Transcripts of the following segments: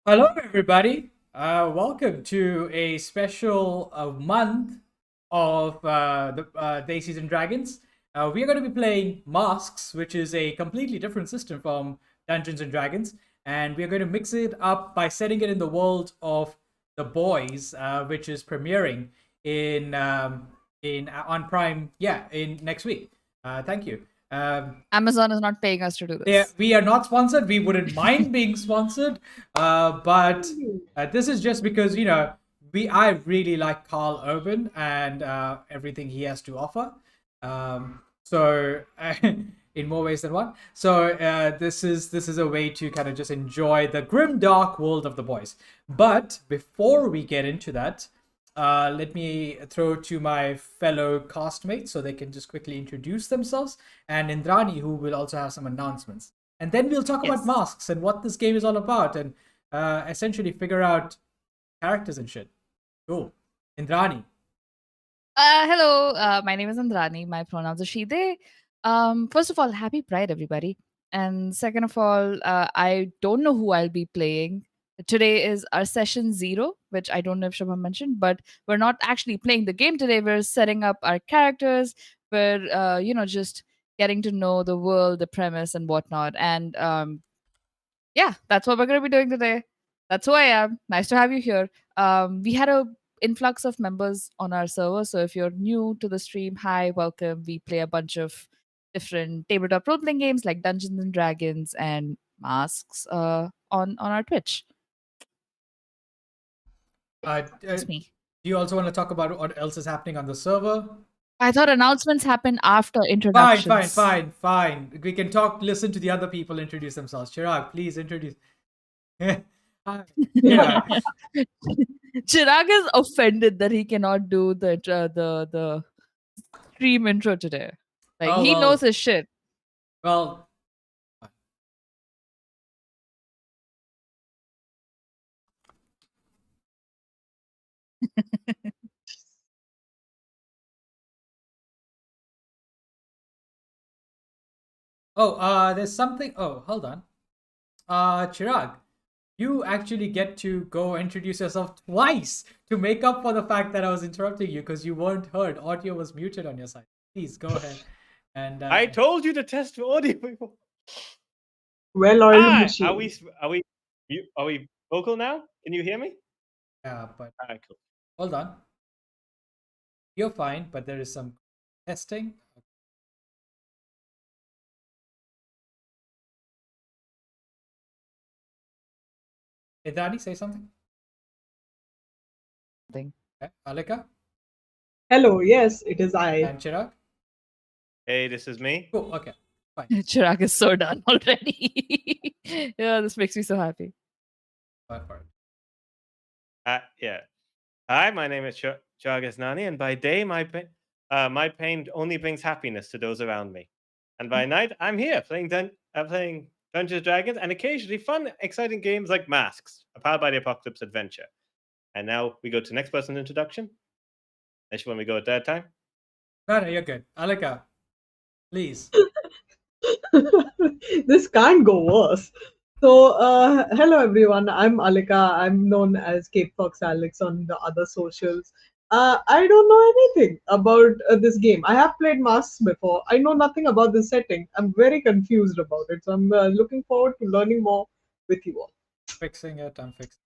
Hello, everybody. Welcome to a special month of the Daisies and Dragons. We are going to be playing Masks, which is a completely different system from Dungeons and Dragons, and we are going to mix it up by setting it in the world of The Boys, which is premiering in on Prime. Yeah, in next week. Thank you. Amazon is not paying us to do Yeah, this. we are not sponsored. We wouldn't mind being sponsored, but this is just because I really like Carl Urban and everything he has to offer. So in more ways than one. So this is a way to kind of just enjoy the grim dark world of the boys. But before we get into that, let me throw to my fellow castmates so they can just quickly introduce themselves, and Indrani, who will also have some announcements. And then we'll talk about Yes. masks and what this game is all about and essentially figure out characters and shit. Cool. Indrani. Hello. My name is Indrani. My pronouns are she, they. First of all, happy Pride, everybody. And second of all, I don't know who I'll be playing. Today is our session 0, which I don't know if Shubham mentioned, but we're not actually playing the game today. We're setting up our characters. We're, just getting to know the world, the premise, and whatnot. And yeah, that's what we're going to be doing today. That's who I am. Nice to have you here. We had a influx of members on our server, so if you're new to the stream, hi, welcome. We play a bunch of different tabletop role playing games like Dungeons and Dragons and Masks on our Twitch. Do It's me. you also want to talk about what else is happening on the server? I thought announcements happen after Fine, fine, introductions. fine, fine. We can talk, listen to the other people introduce themselves. Chirag, please introduce. Uh, you know, Chirag is offended that he cannot do the stream intro today. Like oh, he knows well, his shit. well. Oh, there's something. Oh, hold on. Chirag, you actually get to go introduce yourself twice to make up for the fact that I was interrupting you because you weren't heard. Audio was muted on your side. Please go ahead. And I told you to test for audio before. Well-oiled Hi, are machine. we vocal now? Can you hear me? yeah, but Cool. hold on. You're fine, but there is some testing. Hey, Danny, say something. Thing. Okay. Alika Hello, yes, it is I. and Chirag. Hey, this is me. Cool. Okay. Fine. Chirag is so done already. Yeah, this makes me so happy. Go for it. Yeah. Hi, my name is Chagas Nani, and by day my pain only brings happiness to those around me, and by night I'm here playing Dungeons and Dragons and occasionally fun, exciting games like Masks, a Powered by the Apocalypse adventure. And now we go to next person's introduction. Unless you want me to go at that time. No, you're good. Alika, please. This can't go worse. So, hello everyone. I'm Alika. I'm known as Cape Fox Alex on the other socials. I don't know anything about this game. I have played Masks before. I know nothing about this setting. I'm very confused about it. So, I'm looking forward to learning more with you all. Fixing it. I'm fixing.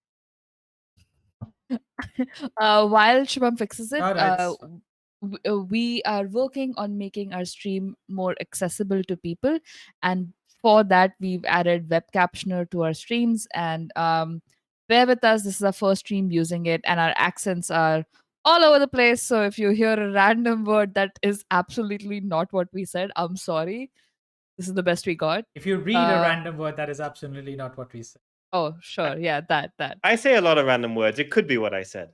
While Shubham fixes it, No, no, it's we are working on making our stream more accessible to people, and for that we've added web captioner to our streams. And bear with us, this is our first stream using it, and our accents are all over the place. So if you hear a random word that is absolutely not what we said, I'm sorry. This is the best we got. if you read a random word, that is absolutely not what we said. Oh, sure, yeah, that. I say a lot of random words. It could be what I said.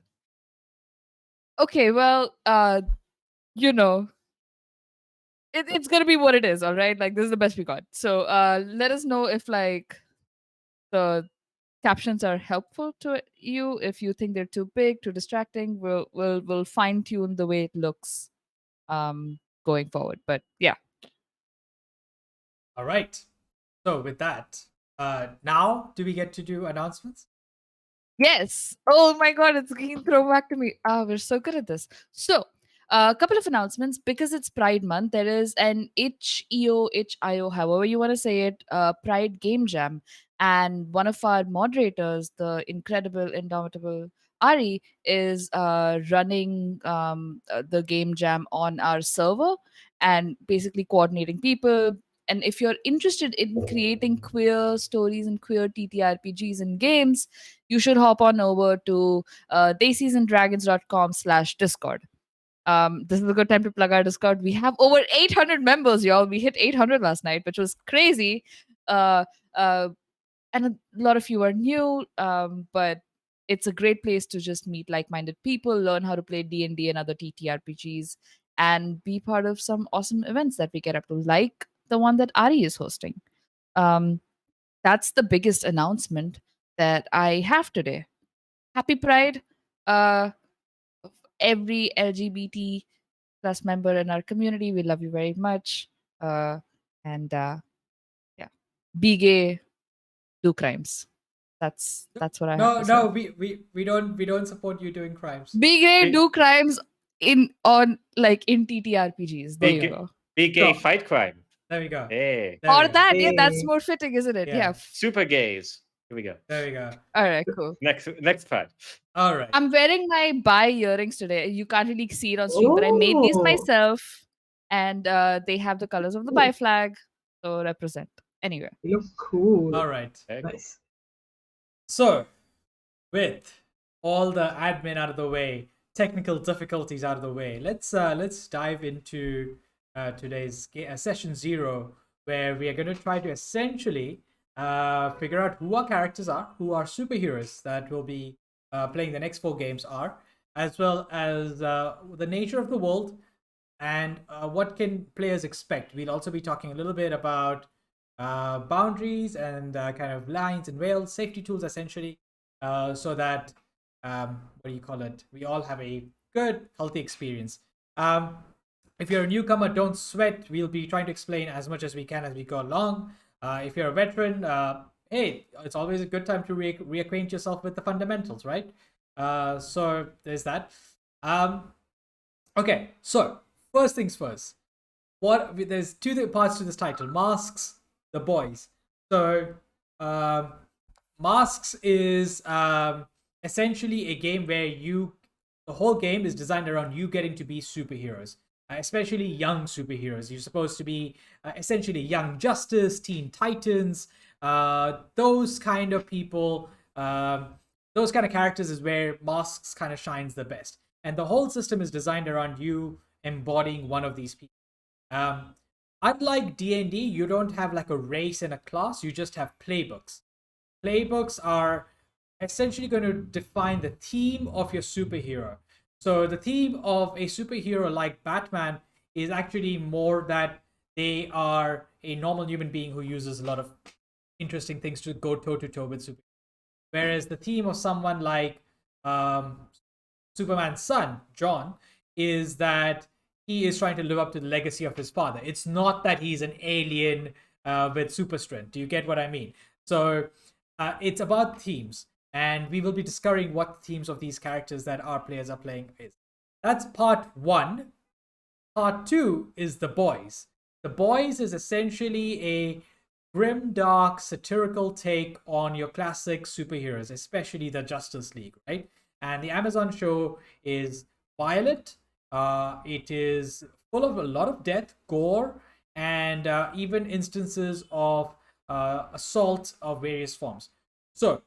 Okay, well, you know, it's gonna be what it is, all right? Like this is the best we got. So let us know if like the captions are helpful to you. If you think they're too big, too distracting, we'll fine tune the way it looks going forward. But yeah. All right. So with that, now do we get to do announcements? Yes. Oh my god, it's getting thrown back to me. We're so good at this. So, a couple of announcements because it's Pride Month. There is an HIO, however you want to say it, Pride Game Jam, and one of our moderators, the incredible, indomitable Ari, is running the game jam on our server and basically coordinating people. And if you're interested in creating queer stories and queer TTRPGs and games, you should hop on over to dayseasondragons.com/discord. This is a good time to plug our Discord. We have over 800 members, y'all. We hit 800 last night, which was crazy. Uh, uh, and a lot of you are new, but it's a great place to just meet like-minded people, learn how to play D&D and other TTRPGs, and be part of some awesome events that we get up to, like the one that Ari is hosting. Um, that's the biggest announcement that I have today. Happy Pride, uh, every LGBT plus member in our community. We love you very much. And yeah, be gay, do crimes. That's what I have No, to say. no, we don't support you doing crimes. Be gay, Be- do crimes in TTRPGs. There you go. Be gay, Sure. fight crime. There we go. Hey, There Or we go. that, yeah, that's Hey. more fitting, isn't it? Yeah. Yeah. super gays. Here we go. There we go. All right, cool. Next part. All right. I'm wearing my bi earrings today. You can't really see it on stream, but I made these Oh. myself, and they have the colors of the bi flag, so represent. Anyway, You look cool. All right. Very cool. Nice. So, with all the admin out of the way, technical difficulties out of the way, let's dive into today's session 0, where we are going to try to essentially figure out who our characters are, who our superheroes that will be playing the next 4 games are, as well as the nature of the world and what can players expect. We'll also be talking a little bit about boundaries and kind of lines and rails, safety tools essentially, so that what do you call it? We all have a good, healthy experience. If you're a newcomer, don't sweat. We'll be trying to explain as much as we can as we go along. If you're a veteran, hey, it's always a good time to reacquaint yourself with the fundamentals, right? So there's that. Okay, so first things first. There's 2 parts to this title: Masks, the boys. So Masks is essentially a game where the whole game is designed around you getting to be superheroes, especially young superheroes. You're supposed to be essentially Young Justice, Teen Titans, those kind of people. Those kind of characters is where Masks kind of shines the best, and the whole system is designed around you embodying one of these people. Unlike D&D, you don't have like a race and a class. You just have playbooks. Playbooks are essentially going to define the theme of your superhero. So the theme of a superhero like Batman is actually more that they are a normal human being who uses a lot of interesting things to go toe to toe with superheroes. Whereas the theme of someone like Superman's son, John, is that he is trying to live up to the legacy of his father. It's not that he's an alien with super strength. Do you get what I mean? So it's about themes, and we will be discovering what the themes of these characters that our players are playing is. That's part 1. Part 2 is The Boys. The Boys is essentially a grim, dark, satirical take on your classic superheroes, especially the Justice League, right? And the Amazon show is violent. It is full of a lot of death, gore, and even instances of assault of various forms. So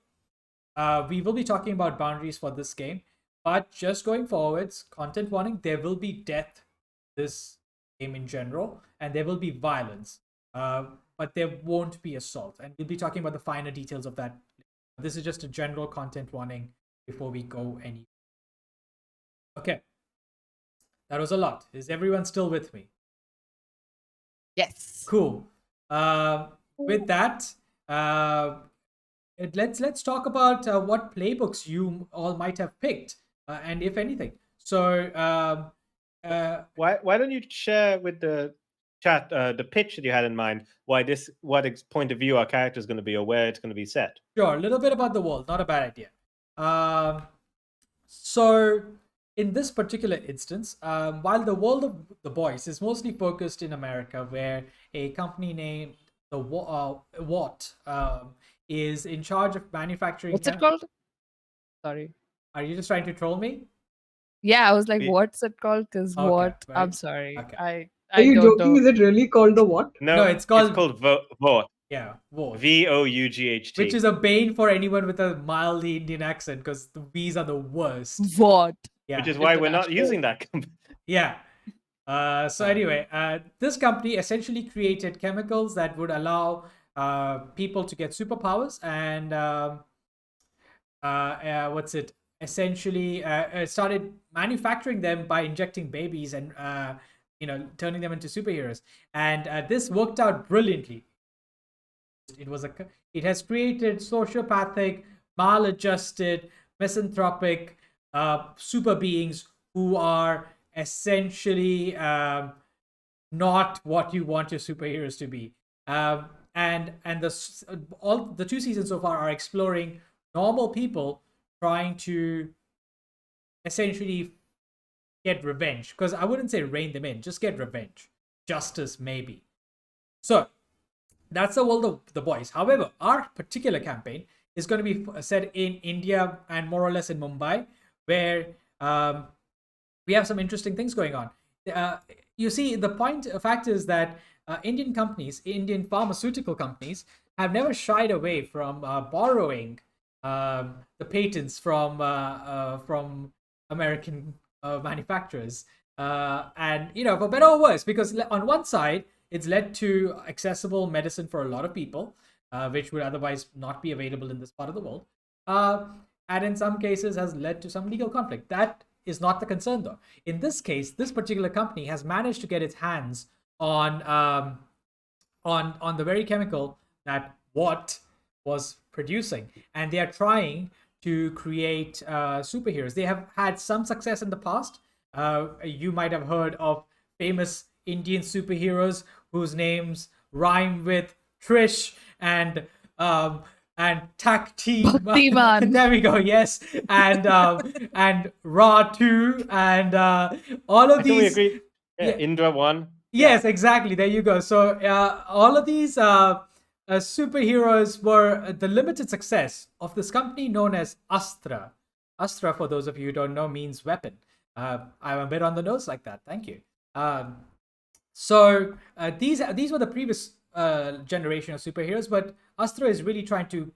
we will be talking about boundaries for this game, but just going forwards, content warning, there will be death this game in general, and there will be violence, but there won't be assault, and we'll be talking about the finer details of that. This is just a general content warning before we go any. Okay, that was a lot. Is everyone still with me? yes. Cool. With that, let's talk about what playbooks you all might have picked, and if anything. So, Why don't you share with the chat the pitch that you had in mind? What point of view our character is going to be, or where it's going to be set? sure, a little bit about the world, not a bad idea. So, in this particular instance, while the world of the boys is mostly focused in America, where a company named Watt is in charge of manufacturing. What's it called? Sorry. Are you just trying to troll me? Yeah, I was like, We- what's it called? Because Okay, what? I'm right. sorry. Okay. I Are you don't joking? know. Is it really called the what? No, it's called Vought. yeah, Watt, Vought. which is a bane for anyone with a mildly Indian accent because the V's are the worst. What? Yeah, Which is why we're not International. using that company. yeah. So anyway, this company essentially created chemicals that would allow people to get superpowers, and what's it? Essentially, started manufacturing them by injecting babies and turning them into superheroes. And this worked out brilliantly. It has created sociopathic, maladjusted, misanthropic super beings who are essentially not what you want your superheroes to be. And all the 2 seasons so far are exploring normal people trying to essentially get revenge. Because I wouldn't say rein them in, just get revenge, justice maybe. So that's the world of the boys. However, our particular campaign is going to be set in India and more or less in Mumbai, where we have some interesting things going on. You see, the fact is that Indian companies, Indian pharmaceutical companies, have never shied away from borrowing the patents from American manufacturers, and for better or worse, because on one side it's led to accessible medicine for a lot of people, which would otherwise not be available in this part of the world, and in some cases has led to some legal conflict. That is not the concern, though. In this case, this particular company has managed to get its hands on the very chemical that Watt was producing, and they are trying to create superheroes. They have had some success in the past. You might have heard of famous Indian superheroes whose names rhyme with Trish and tag team. Bhaktiman. There we go. Yes, and Raw 2 and all of I think we these. agree. Yeah, Indra 1. Yes, exactly. There you go. So all of these superheroes were the limited success of this company known as Astra. Astra, for those of you who don't know, means weapon. I'm a bit on the nose like that. Thank you. So these were the previous generation of superheroes, but Astra is really trying to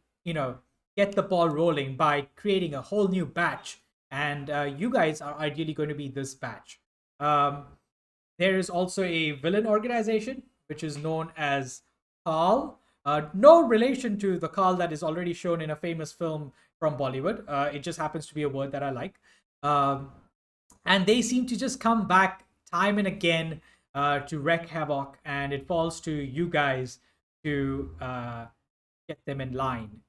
get the ball rolling by creating a whole new batch, and you guys are ideally going to be this batch. There is also a villain organization which is known as Kal. No relation to the Kal that is already shown in a famous film from Bollywood. It just happens to be a word that I like. And they seem to just come back time and again to wreak havoc, and it falls to you guys to get them in line.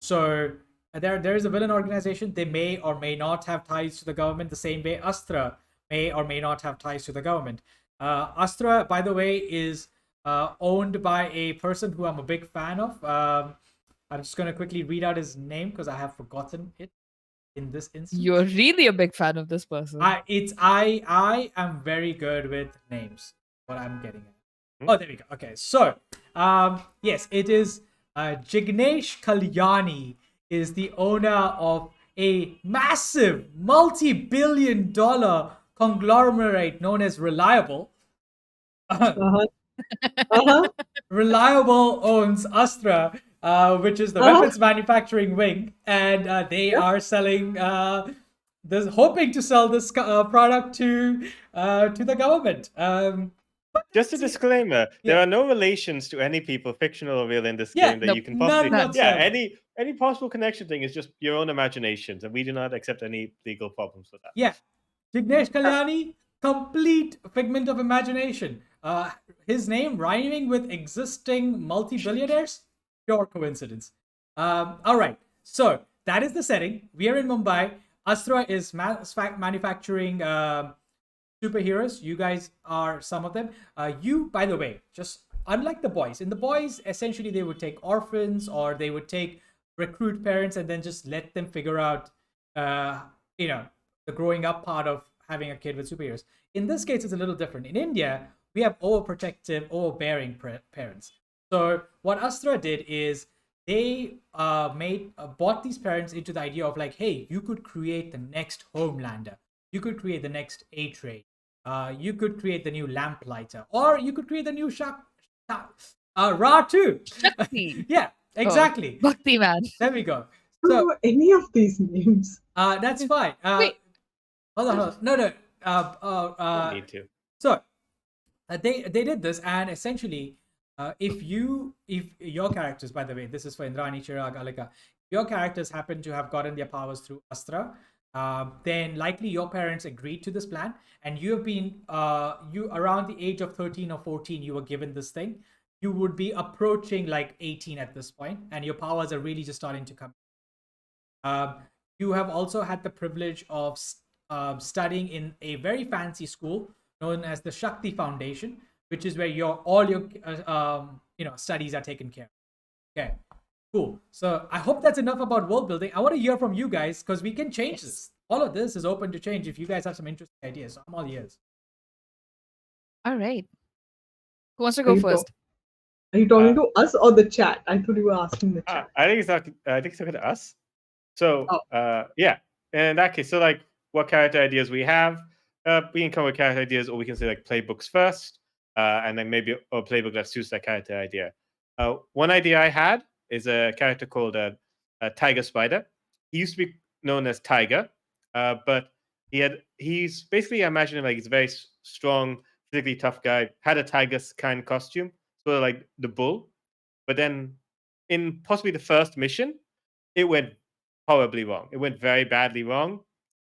So there is a villain organization. They may or may not have ties to the government, the same way Astra may or may not have ties to the government. Astra, by the way, is owned by a person who I'm a big fan of. I'm just going to quickly read out his name because I have forgotten it in this instance. You're really a big fan of this person. I am very good with names. What I'm getting at. Oh, there we go. Okay, so yes, it is Jignesh Kalyani is the owner of a massive multi-billion-dollar conglomerate known as Reliable. Uh-huh. Uh-huh. Reliable owns Astra, which is the weapons manufacturing wing, and they are selling hoping to sell this product to the government. Just a disclaimer: there are no relations to any people, fictional or real, in this Yeah, game that nope, you can none possibly. whatsoever. Any possible connection thing is just your own imaginations, and we do not accept any legal problems with that. Yeah, Jignesh Kalyani, complete figment of imagination. His name rhyming with existing multi-billionaires, pure coincidence. All right, so that is the setting. We are in Mumbai. Astra is manufacturing superheroes. You guys are some of them. You, by the way, just unlike the boys. In the boys, essentially they would take orphans or they would take recruit parents and then just let them figure out you know, the growing up part of having a kid with superheroes. In this case, it's a little different. In India, we have overprotective, overbearing parents. So what Astra did is they bought these parents into the idea of like, hey, you could create the next Homelander, you could create the next A-Train, you could create the new Lamplighter, or you could create the new Ra too. Shakti. Yeah, exactly. Bhakti man. There we go. I don't So know any of these names. that's fine. Wait. Hold on. No. Don't need to. So they did this, and essentially, if your characters, by the way, this is for Indrani, Chirag, Alika, your characters happen to have gotten their powers through Astra, then likely your parents agreed to this plan, and you have been you around the age of 13 or 14, you were given this thing. You would be approaching like 18 at this point, and your powers are really just starting to come. Um, you have also had the privilege of studying in a very fancy school known as the Shakti Foundation, which is where all your studies are taken care of. Okay, cool. So I hope that's enough about world building. I want to hear from you guys because we can change this. All of this is open to change if you guys have some interesting ideas. So I'm all ears. All right. Who wants to Are go you, first? are you talking to us or the chat? I thought you were asking the chat. I think it's talking to us. So Oh. yeah, in that case, so like what character ideas we have, we can come with character ideas, or we can say like playbooks first, and then maybe a playbook that suits that character idea. One idea I had is a character called Tiger Spider. He used to be known as Tiger, but he's basically, I imagine him like he's a very strong, physically tough guy. Had a tiger kind costume, sort of like the bull. But then in possibly the first mission, it went horribly wrong. It went very badly wrong.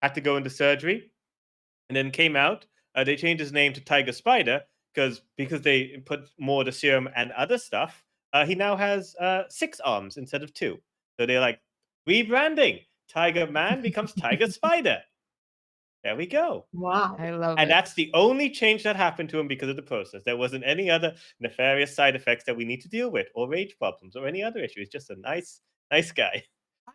Had to go into surgery, and then came out. They changed his name to Tiger Spider because they put more of the serum and other stuff. He now has 6 arms instead of 2. So they're like rebranding. Tiger Man becomes Tiger Spider. There we go. Wow. I love And it. that's the only change that happened to him because of the process. There wasn't any other nefarious side effects that we need to deal with, or rage problems, or any other issues. Just a nice guy.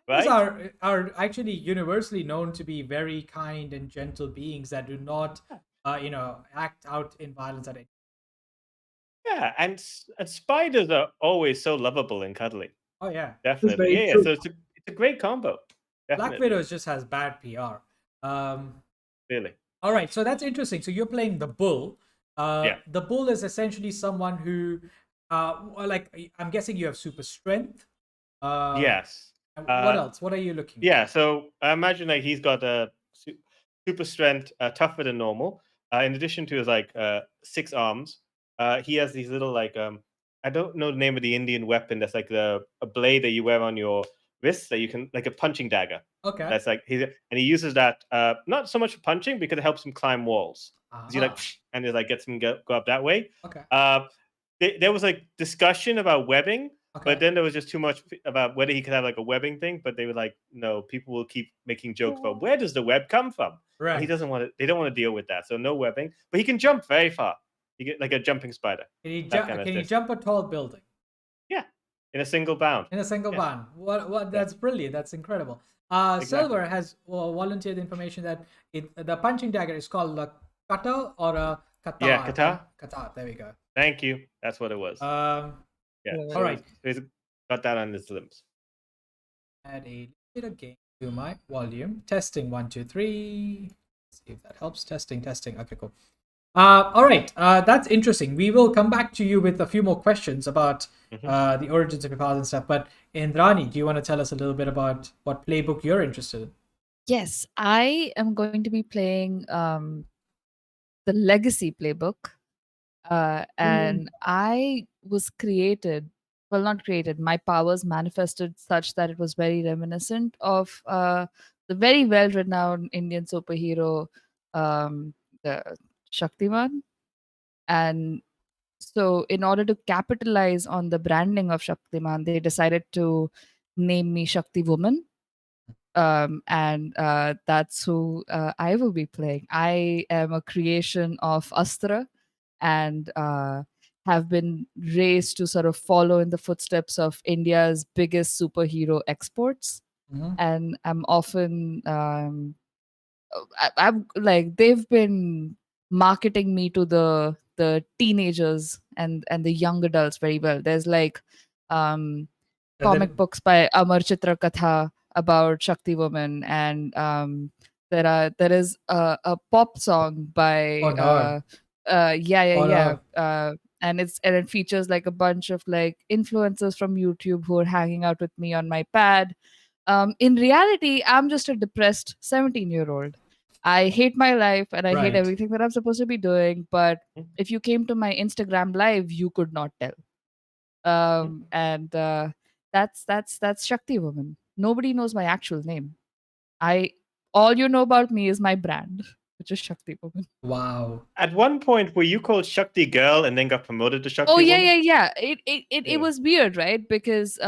Tigers Right? are actually universally known to be very kind and gentle beings that do not, act out in violence at any. Yeah, and spiders are always so lovable and cuddly. Oh yeah, That's Definitely. very Yeah. true. So it's a great combo. Black Definitely. Widows just has bad PR. Really. All right, so that's interesting. So you're playing the bull. Yeah. The bull is essentially someone who, I'm guessing you have super strength. Yes. And what else? What are you looking? Yeah. So I imagine like he's got a super strength, tougher than normal. In addition to his like 6 arms, he has these little like I don't know the name of the Indian weapon. That's like a blade that you wear on your wrist that you can like a punching dagger. Okay. That's like he uses that not so much for punching because it helps him climb walls. 'Cause he like and it like gets him go up that way. Okay. There was like discussion about webbing, Okay. but then there was just too much about whether he could have like a webbing thing. But they were like, no, people will keep making jokes about where does the web come from. And Right. he doesn't want to. They don't want to deal with that. So no webbing, but he can jump very far. He get like a jumping spider. Can he, That kind of can he distance. jump a tall building Yeah, in a single bound. in a single Yeah. bound? What? That's brilliant. That's incredible. Exactly. Silver has volunteered information that the punching dagger is called a kata or a kata. Yeah, kata. Kata. There we go. Thank you. That's what it was. Yeah. All right. He's got that on his limbs. Add a little game to my volume. Testing 1, 2, 3. Let's see if that helps. Testing. Okay, cool. All right. That's interesting. We will come back to you with a few more questions about the origins of your powers and stuff. But Indrani, do you want to tell us a little bit about what playbook you're interested in? Yes, I am going to be playing the Legacy playbook. And I was created, well, not created, my powers manifested such that it was very reminiscent of the very well renowned Indian superhero, the Shaktiman. And so, in order to capitalize on the branding of Shaktiman, they decided to name me Shakti Woman. And that's who I will be playing. I am a creation of Astra and have been raised to sort of follow in the footsteps of India's biggest superhero exports. and I'm often I'm like they've been marketing me to the teenagers and the young adults very well. There's like um And comic then, books by Amar Chitra Katha about Shakti Woman, and there is a pop song oh by no, oh yeah no, and it features like a bunch of like influencers from YouTube who are hanging out with me on my pad. In reality, I'm just a depressed 17-year-old. I hate my life and I hate right. everything that I'm supposed to be doing. But if you came to my Instagram live, you could not tell. And that's Shakti Woman. Nobody knows my actual name. I All you know about me is my brand, which is Shakti Woman. Wow. At one point, were you called Shakti Girl and then got promoted to Oh Shakti yeah, Woman? yeah, yeah. It Yeah. was weird, right? Because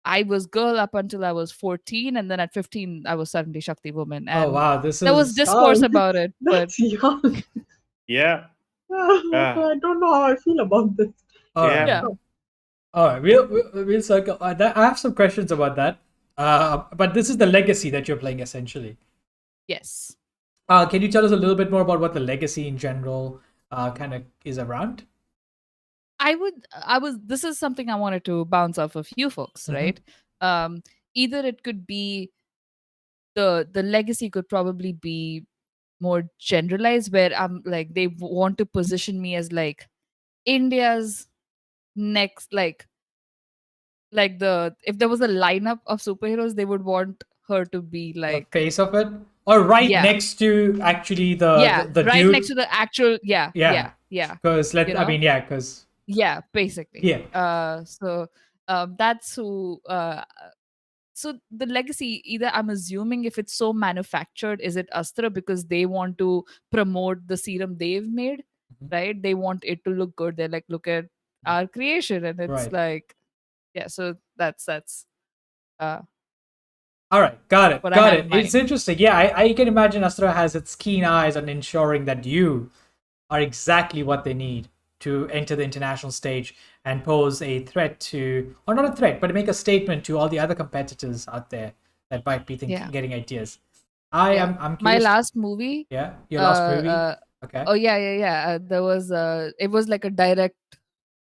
I was girl up until I was 14, and then at 15 I was suddenly Shakti Woman, Oh and wow, this there was is discourse Young. about it. But That's young. Yeah. Ah, I don't know how I feel about this. all right. yeah. yeah, All right, we'll circle. I have some questions about that. But this is the legacy that you're playing essentially. yes. Can you tell us a little bit more about what the legacy in general kind of is around? I was This is something I wanted to bounce off a few folks, Mm-hmm. right? Um, Either it could be the legacy could probably be more generalized, where I'm like they want to position me as like India's next like the if there was a lineup of superheroes, they would want her to be The like face of it, or right yeah, next to actually yeah, the right next dude. to the actual Yeah, yeah, because you I know, mean, yeah, because yeah, basically. yeah. So that's who. So the legacy, either I'm assuming if it's so manufactured, is it Astra because they want to promote the serum they've made, Mhm. right? They want it to look good. They're like, look at our creation, and it's Right. like, yeah. So that's uh All right, got it, what I got had it. in It's mind. interesting. Yeah, I can imagine Astra has its keen eyes on ensuring that you are exactly what they need to enter the international stage and pose a threat to, or not a threat, but make a statement to all the other competitors out there that might be Yeah. getting ideas. Yeah. I'm My curious. last movie, Yeah, your uh, last movie. uh, Okay, oh yeah, yeah, yeah. There was it was like a direct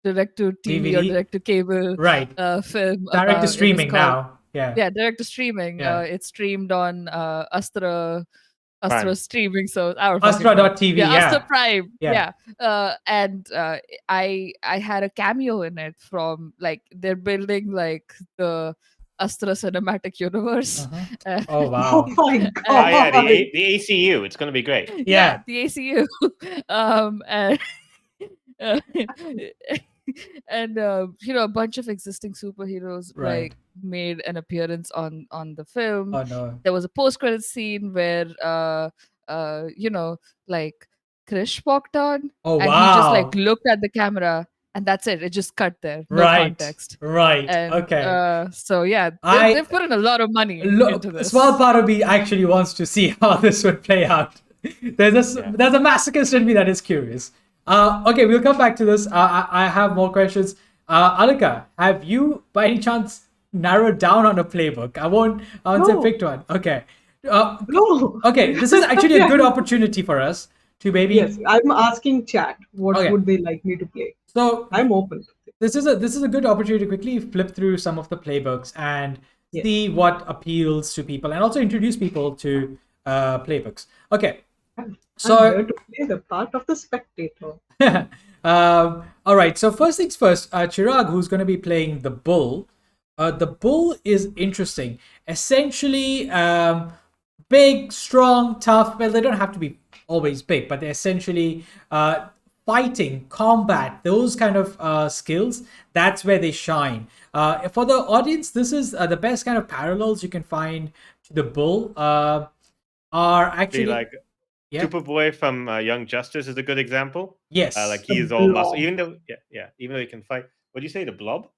to TV or DVD. direct to cable Right, film direct to about. It was streaming called now. Yeah, yeah, direct to streaming. yeah. It's streamed on Astra Fine. streaming, so I don't fucking know. Astra.tv. Yeah, Astra Yeah, Prime. yeah. Yeah. And I had a cameo in it from like they're building like the Astra cinematic universe. Mhm. Uh, Oh Oh wow. my Ah, yeah. god. The ACU. It's going to be great. yeah, Yeah, the ACU. And uh, and a bunch of existing superheroes right. like made an appearance on the film. Oh no. There was a post credit scene where like Krish walked on Oh and he just like wow. looked at the camera, and that's it. It just cut there, no Right, context. right. And Okay. so yeah, I they've put in a lot of money into look. A small this. part of me actually wants to see how this would play out. Yeah. There's a masochist in me that is curious. Okay, we'll come back to this. I have more questions. Alika, have you by any chance narrowed down on a playbook? I won't say No, picked one. Okay. Uh, no. okay, this is actually a Yeah. good opportunity for us to Yes, maybe. I'm asking chat. What Okay, would they like me to play? so I'm open. this is a good opportunity to quickly flip through some of the playbooks and Yes, see what appeals to people and also introduce people to playbooks. Okay, I'm here so to play the part of the spectator. all right. So first things first, Chirag, who's going to be playing the bull. The bull is interesting. Essentially, big, strong, tough. Well, they don't have to be always big, but they're essentially fighting, combat, those kind of skills. That's where they shine. For the audience, this is the best kind of parallels you can find to the bull. Are Be actually, like yeah, Superboy from Young Justice is a good example. Like yes, he The is all muscle, blob. even though even though he can fight. What do you say, the Blob?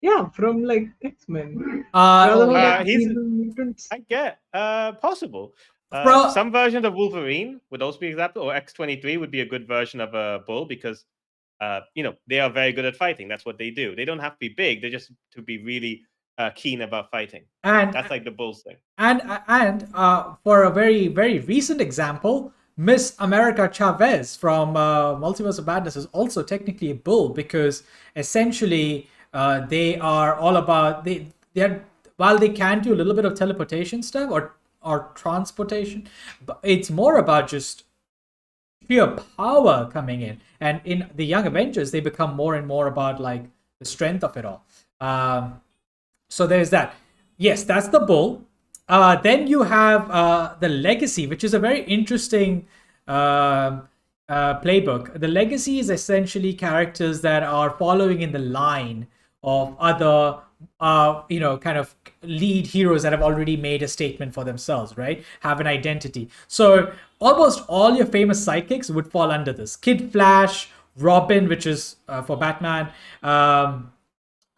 Yeah, from like X-Men. Oh Brotherhood of yeah. He's Evil Mutants. I get possible. from Some version of Wolverine would also be example, or X-23 would be a good version of a bull because they are very good at fighting. That's what they do. They don't have to be big. They just to be really keen about fighting. And That's like the bull's thing. and for a very very recent example, Miss America Chavez from Multiverse of Madness is also technically a bull, because essentially they are all about they're while they can do a little bit of teleportation stuff or transportation, but it's more about just sheer power coming in. And in the Young Avengers, they become more and more about like the strength of it all. So there's that. Yes, that's the bull. Then you have the legacy, which is a very interesting playbook. The legacy is essentially characters that are following in the line of other, kind of lead heroes that have already made a statement for themselves, right? Have an identity. So almost all your famous sidekicks would fall under this. Kid Flash, Robin, which is for Batman, a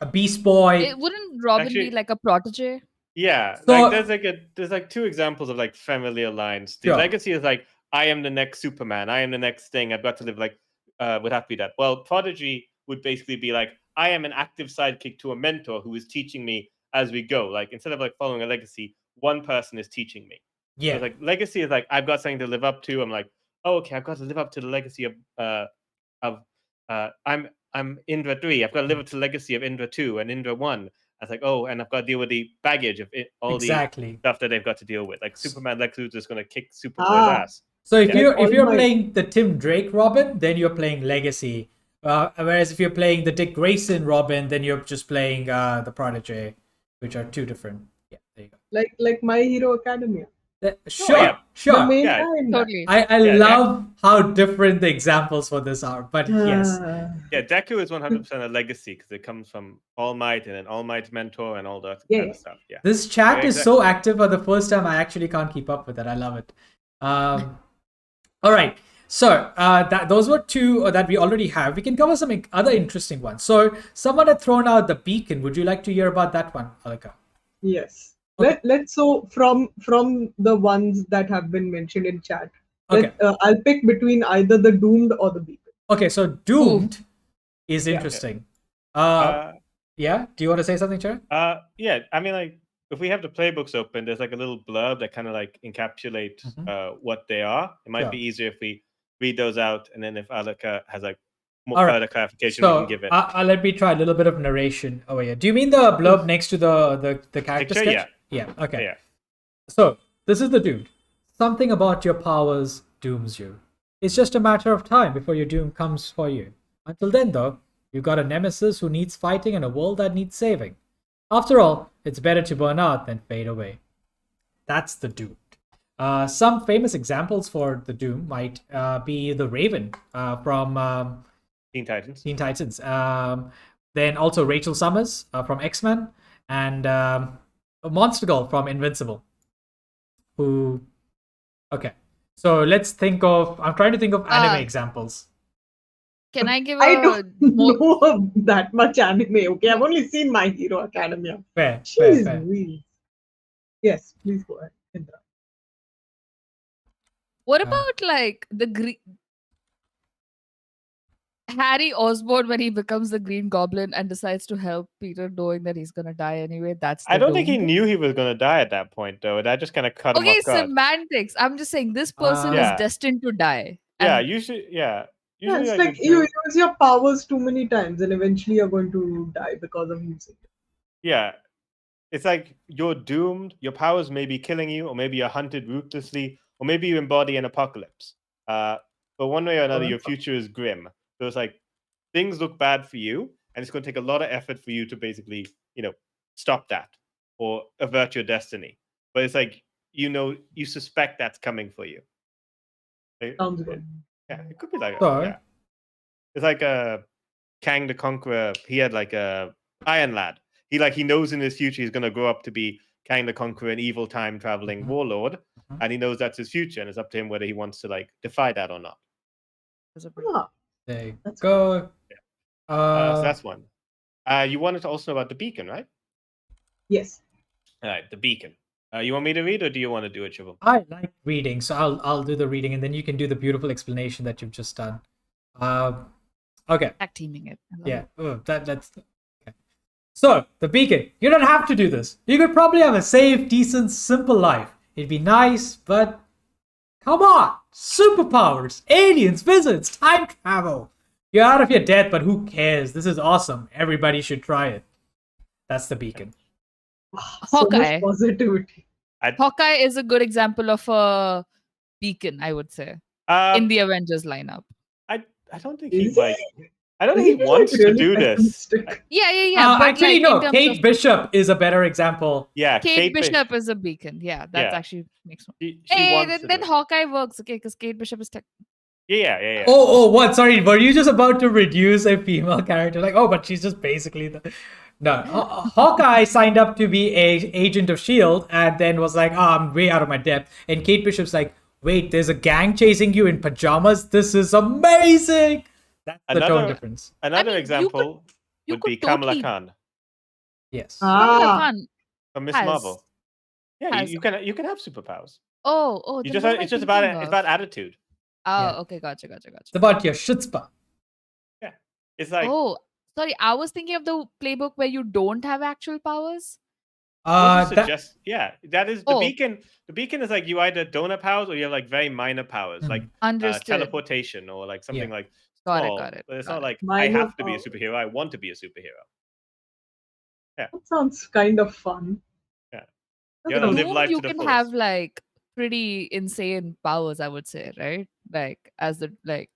Beast Boy. Wouldn't Robin Actually- be like a protege? Yeah, So- there's like two examples of like familiar lines. The Sure. legacy is like, I am the next Superman, I am the next thing, I've got to live like would have to be that. Well, prodigy would basically be like, I am an active sidekick to a mentor who is teaching me as we go. Like instead of like following a legacy, one person is teaching me. So Yeah, it's like legacy is like, I've got something to live up to. I'm like, oh, okay, I've got to live up to the legacy of I'm Indra 3. I've got to live up to the legacy of Indra 2 and Indra 1. I was like, oh, and I've got to deal with the baggage of all exactly. the stuff that they've got to deal with. Like Superman Lex Luthor is going to kick Superboy's ass. So if Yeah. you're All playing the Tim Drake Robin, then you're playing Legacy. Whereas if you're playing the Dick Grayson Robin, then you're just playing the Protege, which are two different. Yeah, there you go. like My Hero Academia. Sure, yeah. sure. The main Yeah. guy in that. Totally. I Yeah, love how different the examples for this are, but yes, Yeah, Deku is 100% a legacy because it comes from All Might and an All Might mentor and all that Yeah, kind yeah. of stuff. Yeah. this chat Yeah, is so active for the first time. I actually can't keep up with it. I love it. All right. So those were two that we already have. We can cover some other interesting ones. So someone had thrown out the beacon. Would you like to hear about that one, Alika? Yes. Okay. Let's so from the ones that have been mentioned in chat. Okay. I'll pick between either the Doomed or the Beacon. Okay. So Doomed is Yeah. interesting. Uh, Yeah. Do you want to say something, Chair? yeah, I mean, like, if we have the playbooks open, there's like a little blurb that kind of like encapsulates what they are. It might Sure. be easier if we read those out, and then if Alika has like more All right. further clarification, we So can give it. let me try a little bit of narration over here. Do you mean the blurb next to the character Picture? sketch? Yeah. Okay. Yeah. So, this is the dude. Something about your powers dooms you. It's just a matter of time before your doom comes for you. Until then, though, you've got a nemesis who needs fighting and a world that needs saving. After all, it's better to burn out than fade away. That's the Doom. Some famous examples for the Doom might be the Raven from Teen Titans. Teen Titans. Then also Rachel Summers from X-Men, and Monster Girl from Invincible. Who? Okay, so let's think of. I'm trying to think of anime examples. Can I give I a don't more? know that much anime. Okay, I've only seen My Hero Academia. Fair, Jeez, fair. Louise. Yes, please go ahead, Indra. What about like the green Harry Osborn when he becomes the Green Goblin and decides to help Peter, knowing that he's gonna die anyway? That's the I don't think he Doom. knew he was going to die at that point, though. That just kind of cut him Okay, off guard. semantics. I'm just saying this person Yeah. is destined to die. Yeah, And usually, yeah. Yeah, Usually, it's like, like the you Doom- use your powers too many times, and eventually you're going to die because of using it. Yeah. It's like you're doomed, your powers may be killing you, or maybe you're hunted ruthlessly, or maybe you embody an apocalypse. But one way or another, your future is grim. So it's like things look bad for you, and it's going to take a lot of effort for you to basically, stop that or avert your destiny. But it's like, you suspect that's coming for you. Sounds good. Yeah, it could be like So- yeah. It's like Kang the Conqueror. He had like a Iron Lad. He knows in his future he's gonna grow up to be Kang the Conqueror, an evil time traveling warlord, and he knows that's his future, and it's up to him whether he wants to like defy that or not. Ah, There you That's go. So that's one. You wanted to also know about the beacon, right? yes. All right, the beacon. You want me to read, or do you want to do it, Shivam? I like reading, so I'll do the reading, and then you can do the beautiful explanation that you've just done. Okay. tag teaming it. I love Yeah. it. Oh, that's okay. So, the beacon. You don't have to do this. You could probably have a safe, decent, simple life. It'd be nice, but come on! Superpowers, aliens, visits, time travel. You're out of your depth, but who cares? This is awesome. Everybody should try it. That's the beacon. So much Hawkeye. positivity. Hawkeye is a good example of a beacon, I would say, in the Avengers lineup. I don't think he Is like. he? I don't Is think he he, wants like, to really do this. pessimistic? Yeah. But Actually, like, no. in terms Kate of Bishop is a better example. Yeah, Kate Bishop is a beacon. Yeah, that Yeah. actually makes sense. She Hey, wants to then do it. Hawkeye works, okay? Because Kate Bishop is tech. Yeah. Oh, what? Sorry, were you just about to reduce a female character? Like, oh, but she's just basically the. No, Hawkeye signed up to be a agent of S.H.I.E.L.D. and then was like, oh, I'm way out of my depth. And Kate Bishop's like, wait, there's a gang chasing you in pajamas? This is amazing! That's the tone difference. Another I mean, example you would could be Kamala totally- Khan Yes. Kamala Ah, Khan from Miss has- Marvel. Yeah, has- you can have superpowers. Oh, You then just what am I it's just about thinking it's of? about attitude. Oh, Yeah. okay, gotcha. It's about your chutzpah. It's like Oh, sorry, I was thinking of the playbook where you don't have actual powers. those are That, suggest that is the Oh. beacon. The beacon is like you either don't have powers or you have like very minor powers, like Understood. teleportation or like something like Got small. it. But it's got not it. like I Minor have to be a powers. superhero. I want to be a superhero. that sounds kind of fun. Yeah. That You gotta sounds- live Doom, life you to the can fullest. have like pretty insane powers, I would say, right? Like as the like.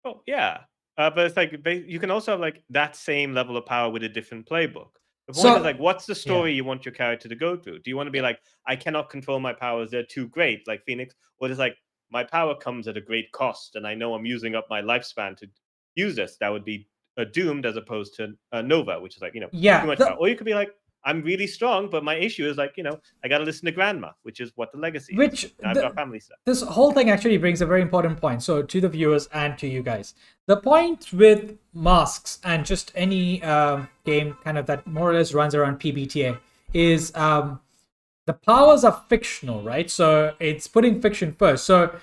Oh yeah, but it's like you can also have like that same level of power with a different playbook. The point So- is like, what's the story you want your character to go through? Do you want to be like, I cannot control my powers; they're too great, like Phoenix, or is like my power comes at a great cost, and I know I'm using up my lifespan to use this? That would be doomed as opposed to Nova, which is like too much power. Or you could be like, I'm really strong, but my issue is like I got to listen to grandma, which is what the legacy is. And I've got family stuff. This whole thing actually brings a very important point. So to the viewers and to you guys, the point with masks and just any game kind of that more or less runs around PBTA is the powers are fictional, right? So it's putting fiction first. So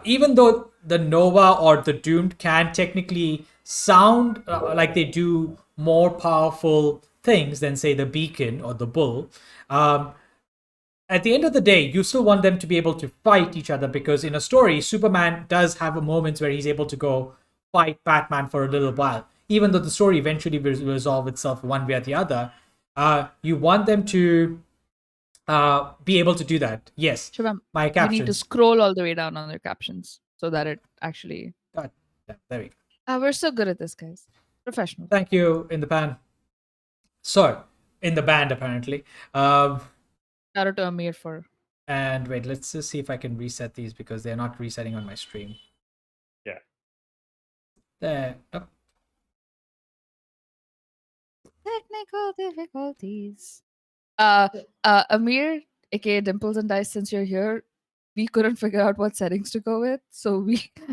even though the Nova or the Doomed can technically sound like they do more powerful things than say the Beacon or the Bull, at the end of the day, you still want them to be able to fight each other, because in a story, Superman does have moments where he's able to go fight Batman for a little while. Even though the story eventually will resolve itself one way or the other, you want them to be able to do that. Yes, Shubham, my you captions. need to scroll all the way down on your captions so that it actually. God, there we go. We're so good at this, guys. Professional. Thank you, in the pan. So, in the band, apparently. Shout out to Amir for. And wait, let's just see if I can reset these, because they're not resetting on my stream. Yeah. There. Oh. Technical difficulties. Amir, aka Dimples and Dice, since you're here, we couldn't figure out what settings to go with. So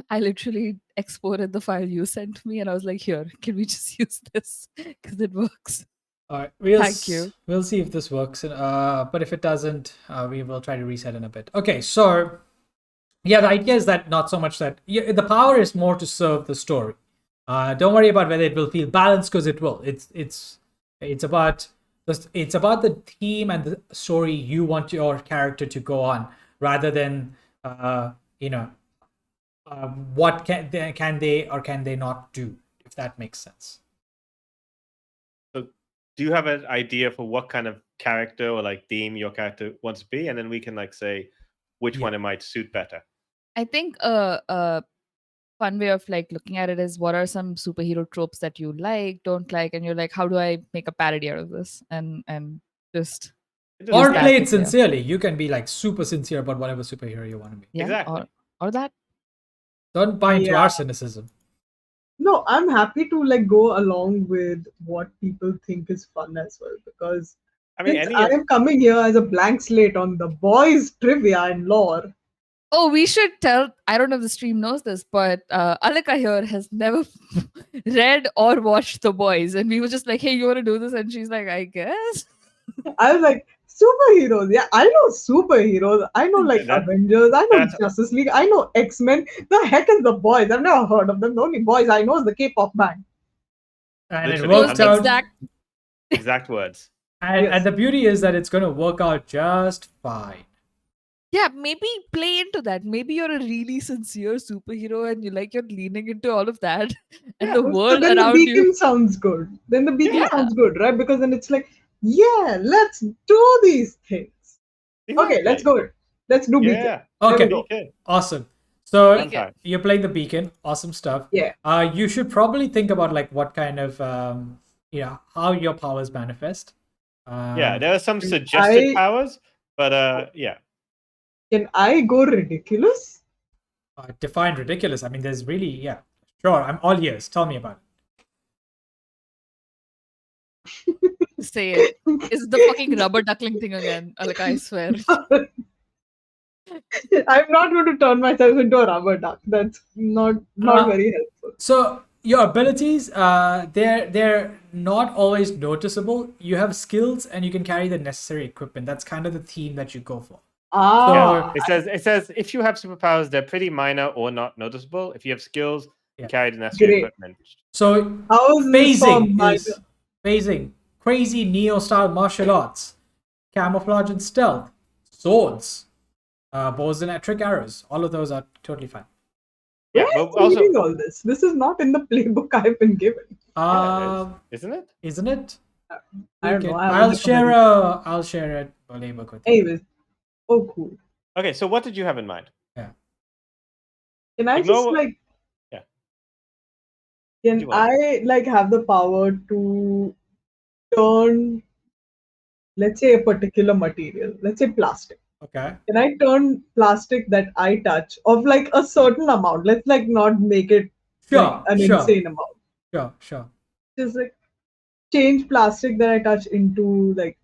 I literally exported the file you sent me and I was like, here, can we just use this? Because it works. All right, Thank you. We'll see if this works. But if it doesn't, we will try to reset in a bit. Okay, so yeah, the idea is that not so much that the power is more to serve the story. Don't worry about whether it will feel balanced, because it will. It's about the theme and the story you want your character to go on, rather than what can they or can they not do, if that makes sense. Do you have an idea for what kind of character or like theme your character wants to be, and then we can like say which one it might suit better? I think a fun way of like looking at it is, what are some superhero tropes that you like, don't like, and you're like, how do I make a parody out of this? And just Or that play it idea. sincerely. You can be like super sincere about whatever superhero you want to be. yeah, Exactly. or that. Don't buy into Yeah. our cynicism. No, I'm happy to like go along with what people think is fun as well, because I mean, since I am coming here as a blank slate on the boys' trivia and lore. Oh, we should tell. I don't know if the stream knows this, but Alika here has never read or watched The Boys, and we were just like, "Hey, you want to do this?" And she's like, "I guess." I was like, superheroes. Yeah, I know superheroes. I know like Avengers. I know that's- Justice League. I know X-Men. The heck is the boys? I've never heard of them. The only boys I know is the K-pop band. And it Literally, worked out. Exact words. And Yes. the beauty is that it's going to work out just fine. Yeah, maybe play into that. Maybe you're a really sincere superhero and you're leaning into all of that and Yeah, the so world then the around you. beacon sounds good. Then the beacon Yeah. sounds good, right? Because then it's like, yeah, let's do these things. Okay, let's Exactly. go. Let's do beacon. Yeah. There we Okay, go. Beacon. awesome. So Fun time. you're playing the beacon. Awesome stuff. Yeah. You should probably think about like what kind of how your powers manifest. Yeah, there are some Can suggested I powers, but yeah. can I go ridiculous? Define ridiculous. I mean, there's really sure. I'm all ears. Tell me about Say it. It's the fucking rubber duckling thing again. Like, I swear. I'm not going to turn myself into a rubber duck. That's not very helpful. So your abilities, they're not always noticeable. You have skills and you can carry the necessary equipment. That's kind of the theme that you go for. Ah, It says if you have superpowers, they're pretty minor or not noticeable. If you have skills, you Yeah. carry the necessary Great. equipment. So how is this for minor? phasing, crazy Neo-style martial arts, camouflage and stealth, swords, bows and trick arrows. All of those are totally fine. Yeah, Where but is also, reading all this? This is not in the playbook I've been given. isn't it? Isn't it? I don't know. I I'll haven't share recommended. I'll share a playbook with you. Anyways, oh cool. Okay, so what did you have in mind? Can I Ignore just what- like? Yeah. Can Do what? I like have the power to turn, let's say, a particular material, let's say plastic? Okay. Can I turn plastic that I touch of like a certain amount? Let's like not make it like an insane amount. Sure. Just like change plastic that I touch into like,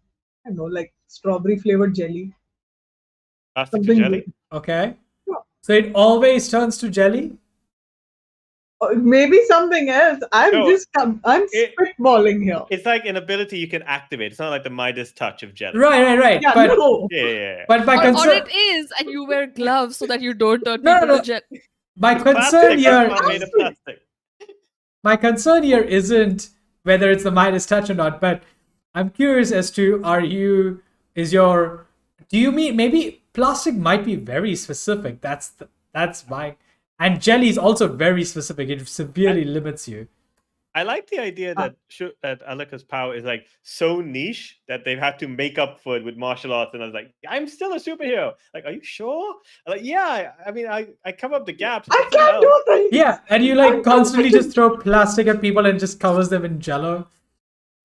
I don't know, like strawberry flavored jelly. Plastic to Something jelly? good. Okay. Yeah. So it always turns to jelly? Or maybe something else. I'm No, spitballing here. It's like an ability you can activate. It's not like the Midas touch of jelly. Right. Yeah, But no. Yeah. but my Or concern it is, and you wear gloves so that you don't turn No, people no. to jet. my It's concern plastic. here It's made of plastic. my concern here isn't whether it's the Midas touch or not, but I'm curious as to do you mean maybe plastic might be very specific? That's my and jelly is also very specific. It severely limits you. I like the idea that that Alika's power is like so niche that they've had to make up for it with martial arts. And I was like, I'm still a superhero. Like, are you sure? I'm like, yeah. I mean, I cover up the gaps. I can't do things. Yeah, and you like constantly just throw plastic at people and just covers them in jello.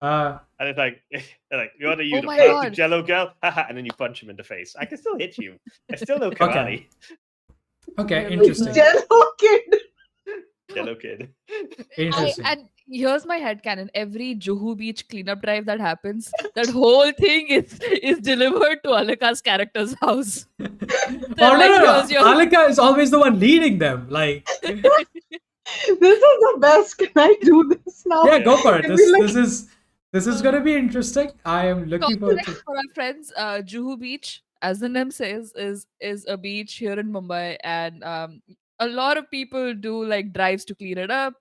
And it's like, they're like, you want to use Oh the my plastic God. jello girl? Haha, and then you punch him in the face. I can still hit you. I still know karate. Okay, Yeah, interesting. Jello kid. Jello kid. Interesting. And here's my headcanon. Every Juhu Beach cleanup drive that happens, that whole thing is delivered to Alika's character's house. Oh, like, no. here's your- Alika is always the one leading them. Like, This is the best. Can I do this now? yeah, go for it. Can we, like- This is gonna be interesting. I am looking forward to. For our friends, Juhu Beach, as the name says, is a beach here in Mumbai, and a lot of people do like drives to clean it up.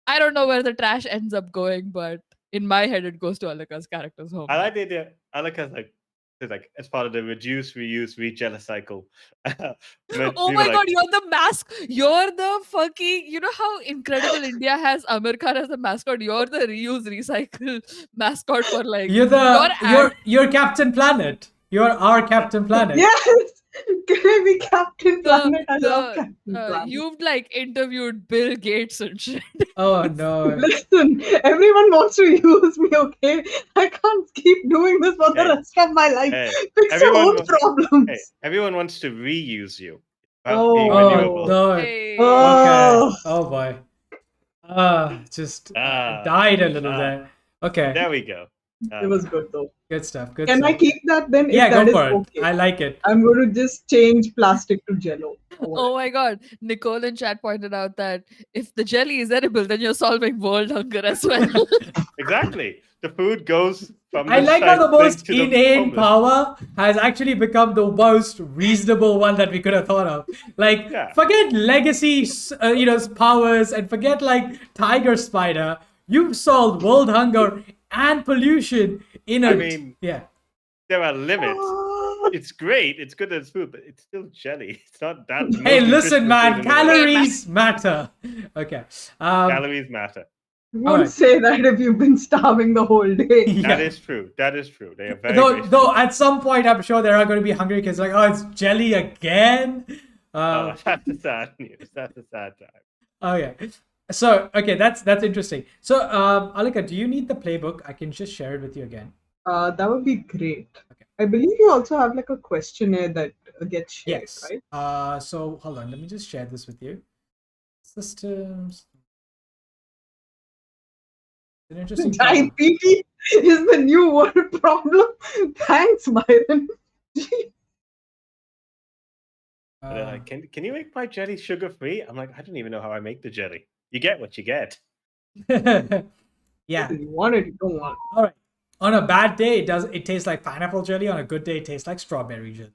I don't know where the trash ends up going, but in my head, it goes to Alika's character's home. I like the idea. Alika's like as part of the reduce, reuse, regenerate cycle. Oh my god, you're the mask. You're the fucking. You know how incredible India has Amir Khan as a mascot. You're the reuse, recycle mascot for like. You're Captain Planet. You're our Captain Planet. Yes. Can I be Captain Planet? I love Captain Planet. You've like interviewed Bill Gates and shit. Oh no. Listen, everyone wants to use me, okay? I can't keep doing this for the Hey. rest of my life. Hey, Fix your everyone own wa- problems. Hey, everyone wants to reuse you. Oh. Being Oh renewable. no. Hey. Okay. Oh. Oh boy. Just Ah, died a little ah. there. Okay. There we go. It was good though. Good stuff. Good Can stuff. I keep that then? If Yeah, that go is for it. okay. I like it. I'm going to just change plastic to jello. Oh my god. Nicole in chat pointed out that if the jelly is edible, then you're solving world hunger as well. Exactly. The food goes from I this like how the side thing most to the inane homeless. power has actually become the most reasonable one that we could have thought of. Like, Yeah. forget legacy, powers, and forget like Tiger Spider. You've solved world hunger and pollution in it. I mean, yeah. there are limits. It's great. It's good as food, but it's still jelly. It's not that. Hey, most listen, nutritional man. food in the world. Calories matter. Okay. Calories matter. You All won't right. say that if you've been starving the whole day. Yeah. That is true. That is true. They are very, Though, very though at some point I'm sure there are going to be hungry kids like, oh, it's jelly again. Oh, that's the sad news. That's the sad time. Okay. So okay, that's interesting. So Alika, do you need the playbook? I can just share it with you again. That would be great. Okay. I believe you also have like a questionnaire that gets shared, Yes. right? So hold on, let me just share this with you. Systems. An interesting problem. Diabetes is the new world problem. Thanks, Myron. They're like, can you make my jelly sugar free? I'm like, I don't even know how I make the jelly. You get what you get. Yeah. You want it, you don't want it. All right. On a bad day, it tastes like pineapple jelly. On a good day, it tastes like strawberry jelly.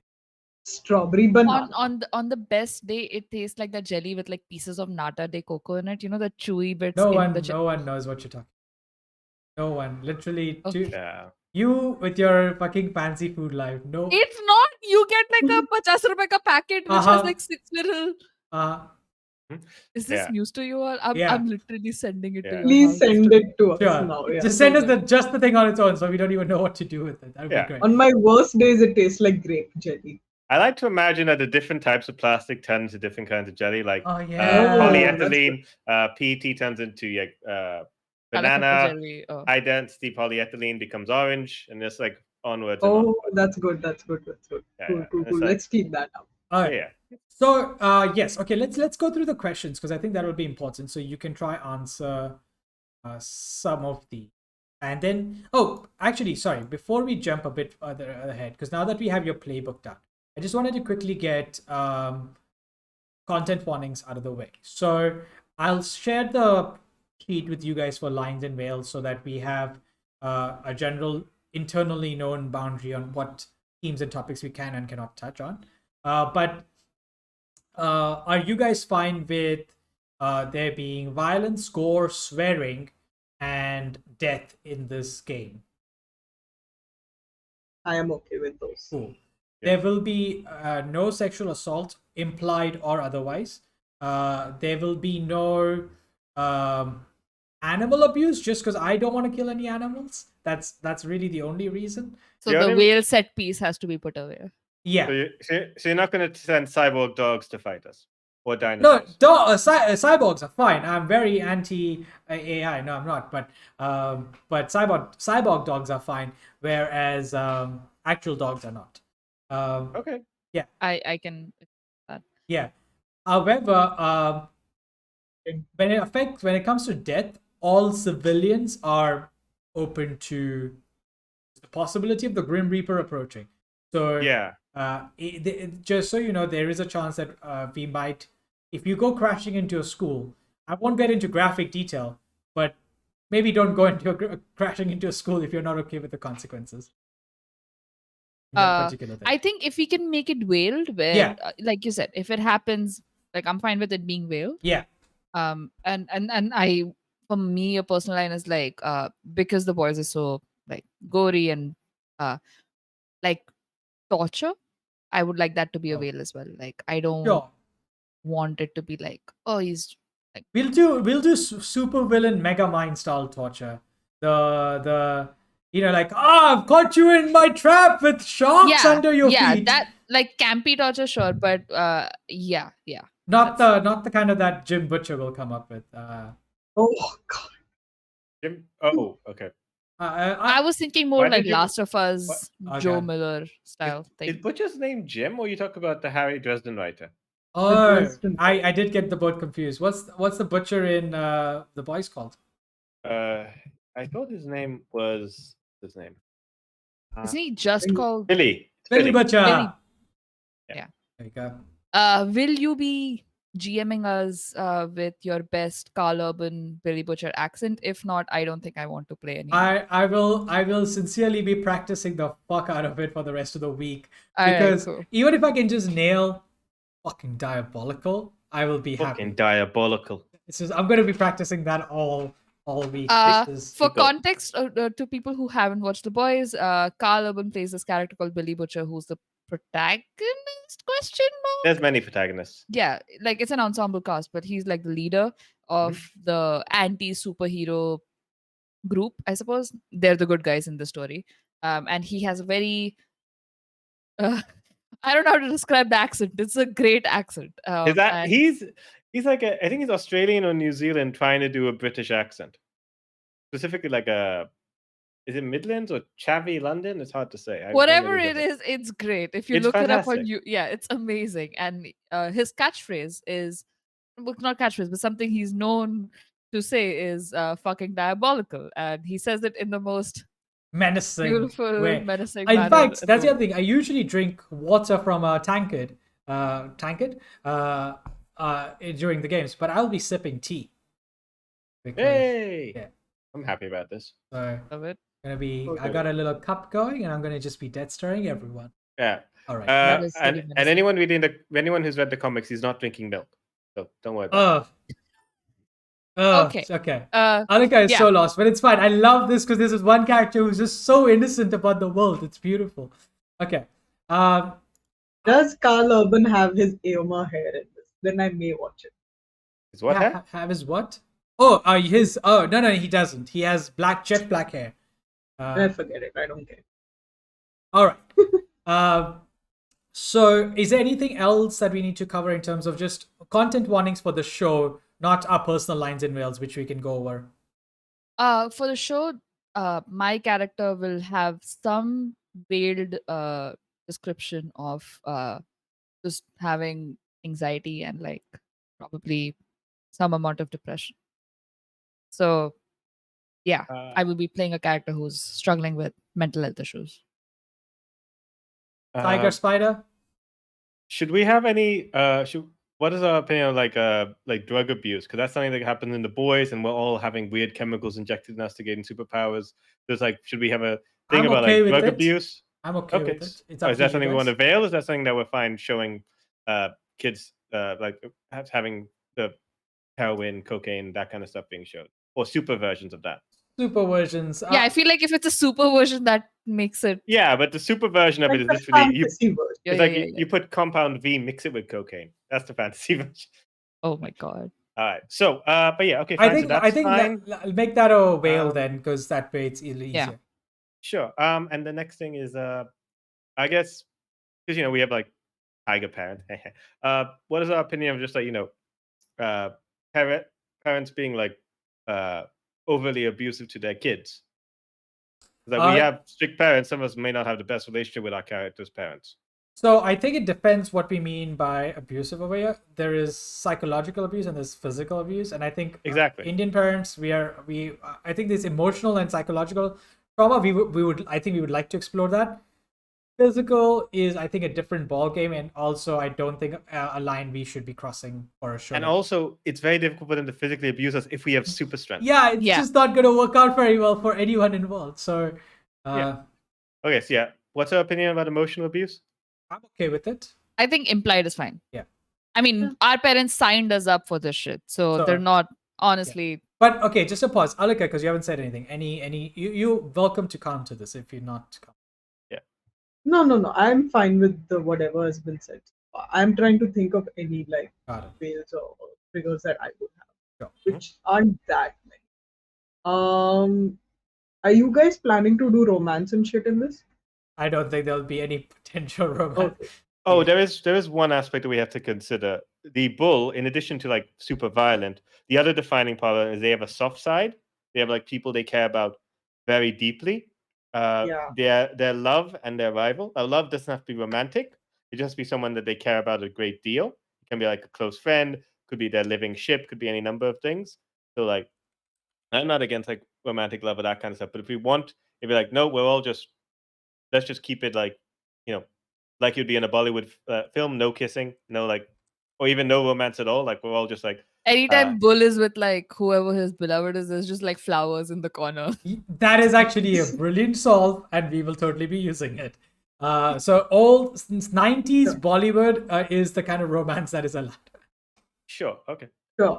Strawberry banana. On the best day, it tastes like the jelly with like pieces of nata de coco in it. You know, the chewy bits No in one, the jelly. no one knows what you're talking. No one, literally. Okay. Yeah. You with your fucking fancy food life. No. It's not. You get like a 50 rupees ka packet which Uh-huh. has like 6 little. Is this Yeah. news to you all? I'm, Yeah. I'm literally sending it to Yeah. your Please house. send it to us Sure. now. Yeah. Just send us Okay. just the thing on its own, so we don't even know what to do with it. That would Yeah. be great. On my worst days, it tastes like grape jelly. I like to imagine that the different types of plastic turn into different kinds of jelly, like Oh yeah. polyethylene, PET turns into Kalakutta banana, jelly. Oh. high density polyethylene becomes orange, and just like onwards and Oh, onwards. that's good. That's good. That's good. Yeah, Cool, yeah. cool, And it's cool. like- Let's keep that up. All right. Yeah. So yes, okay. Let's go through the questions because I think that will be important. So you can try answer some of the, and then actually, sorry. Before we jump a bit further ahead, because now that we have your playbook done, I just wanted to quickly get content warnings out of the way. So I'll share the sheet with you guys for lines and veils so that we have a general internally known boundary on what themes and topics we can and cannot touch on. But are you guys fine with there being violence, gore, swearing, and death in this game? I am okay with those. Cool. Yeah. There will be no sexual assault, implied or otherwise. There will be no animal abuse, just because I don't want to kill any animals. That's really the only reason. So The the only- whale set piece has to be put away. Yeah. So you're not going to send cyborg dogs to fight us or No, dinosaurs? cyborgs are fine. I'm very anti AI. No, I'm not. But cyborg dogs are fine, whereas actual dogs are not. Okay. I can. Yeah. However, when it comes to death, all civilians are open to the possibility of the Grim Reaper approaching. So Yeah. just so you know, there is a chance that we might, if you go crashing into a school, I won't get into graphic detail, but maybe don't go into crashing into a school if you're not okay with the consequences. That particular thing. I think if we can make it veiled, where, Yeah. like you said, if it happens, like I'm fine with it being veiled. Yeah. And I, for me, a personal line is like, because the boys are so like gory and like torture, I would like that to be a Oh. veil as well. Like I don't Sure. want it to be like, oh, he's We'll do super villain mega mind style torture. The like, I've caught you in my trap with sharks under your feet. that like campy torture, sure, but yeah. Not the kind of that Jim Butcher will come up with. Oh God. Jim. Oh, okay. I was thinking more Why like did you- Last of Us, what- Joe okay. Miller style Is thing. Butcher's name Jim, or you talk about the Harry Dresden writer? Oh, Dresden. I did get the boat confused. What's the butcher in The Boys called? I thought his name was his name. Isn't he just Billy- called? Billy. It's Billy Butcher. Billy- Yeah. There you go. Will you be GMing us with your best Carl Urban Billy Butcher accent? If not, I don't think I want to play any. I will sincerely be practicing the fuck out of it for the rest of the week, Alright, because cool. even if I can just nail fucking diabolical, I will be happy. Fucking diabolical. It's just I'm going to be practicing that all all week. For Go. context, to people who haven't watched The Boys, Carl Urban plays this character called Billy Butcher, who's the protagonist? Question mark. There's many protagonists. Yeah, like it's an ensemble cast, but he's like the leader of the anti-superhero group, I suppose. They're the good guys in the story. And he has a very I don't know how to describe the accent. It's a great accent. Is that And he's like I think he's Australian or New Zealand trying to do a British accent. Specifically like is it Midlands or Chavy London? It's hard to say. I whatever really it don't know. is, it's great. If you It's look it up on fantastic. you, yeah, it's amazing. And his catchphrase is, well, not catchphrase, but something he's known to say is fucking diabolical. And he says it in the most Menacing beautiful, way. menacing In manner. fact, in that's the the other thing. I usually drink water from a tankard, during the games, but I'll be sipping tea. Because, Hey, yeah. I'm happy about this. So of it. gonna be. I Okay. got a little cup going, and I'm gonna just be dead stirring everyone. Yeah. All right. That is And very menacing. anyone who's read the comics, he's not drinking milk, so don't worry about it. Okay. Okay. Uh, Anika is yeah. so lost, but it's fine. I love this because this is one character who's just so innocent about the world. It's beautiful. Okay. Does Carl Urban have his Eoma hair in this? Then I may watch it. Is what hair? Have his what? Oh, his. Oh, no, he doesn't. He has jet black hair. I forget it. I don't care. All right. So, is there anything else that we need to cover in terms of just content warnings for the show, not our personal lines in Wales, which we can go over? For the show, my character will have some veiled description of just having anxiety and like probably some amount of depression. So, yeah, I will be playing a character who's struggling with mental health issues. Tiger Spider? Should we have any? What is our opinion on like drug abuse? Because that's something that happens in The Boys, and we're all having weird chemicals injected in us to gain superpowers. There's like, should we have a thing I'm about okay like with drug it. abuse? I'm okay with it. It's up Is to that you something we want guys. to veil? Is that something that we're fine showing kids like having the heroin, cocaine, that kind of stuff being showed, or super versions of that? Super versions. Yeah, I feel like if it's a super version, that makes it. Yeah, but the super version of Like it is the literally fantasy version. Yeah, it's yeah, like yeah, you put compound V, mix it with cocaine. That's the fantasy version. Oh my god. All right. So, but yeah, okay, fine. So that's I think fine. I'll make that a whale then, because that way it's easier. Yeah. Sure. And the next thing is, I guess, because we have like tiger parent. What is our opinion of just like parents being like overly abusive to their kids? Like we have strict parents. Some of us may not have the best relationship with our characters' parents. So I think it depends what we mean by abusive over here. There is psychological abuse and there's physical abuse, and I think Exactly. Indian parents, I think there's emotional and psychological trauma. We would like to explore that. Physical is, I think, a different ball game, and also I don't think a line we should be crossing for a show. And also, it's very difficult for them to physically abuse us if we have super strength. Yeah, it's just not going to work out very well for anyone involved. So, Okay, so yeah, what's our opinion about emotional abuse? I'm okay with it. I think implied is fine. Yeah. I mean, our parents signed us up for this shit, so they're not honestly. But okay, just a pause, Alika, because you haven't said anything. You welcome to come to this if you're not. Yeah. No. I'm fine with whatever has been said. I'm trying to think of any like fails or triggers that I would have, which aren't that many. Are you guys planning to do romance and shit in this? I don't think there'll be any potential romance. Okay. Oh, there is one aspect that we have to consider. The bull, in addition to like super violent, the other defining part is they have a soft side. They have like people they care about very deeply. Their love and their rival. Love doesn't have to be romantic. It just has to be someone that they care about a great deal. It can be like a close friend, could be their living ship, could be any number of things. So like, I'm not against like romantic love or that kind of stuff. But if you're like, no, let's just keep it like, like you'd be in a Bollywood film, no kissing, no like, or even no romance at all. Like we're all just like. Anytime Bull is with like whoever his beloved is, there's just like flowers in the corner. That is actually a brilliant solve, and we will totally be using it. So old 90s Bollywood is the kind of romance that is allowed. Sure. Okay. Sure.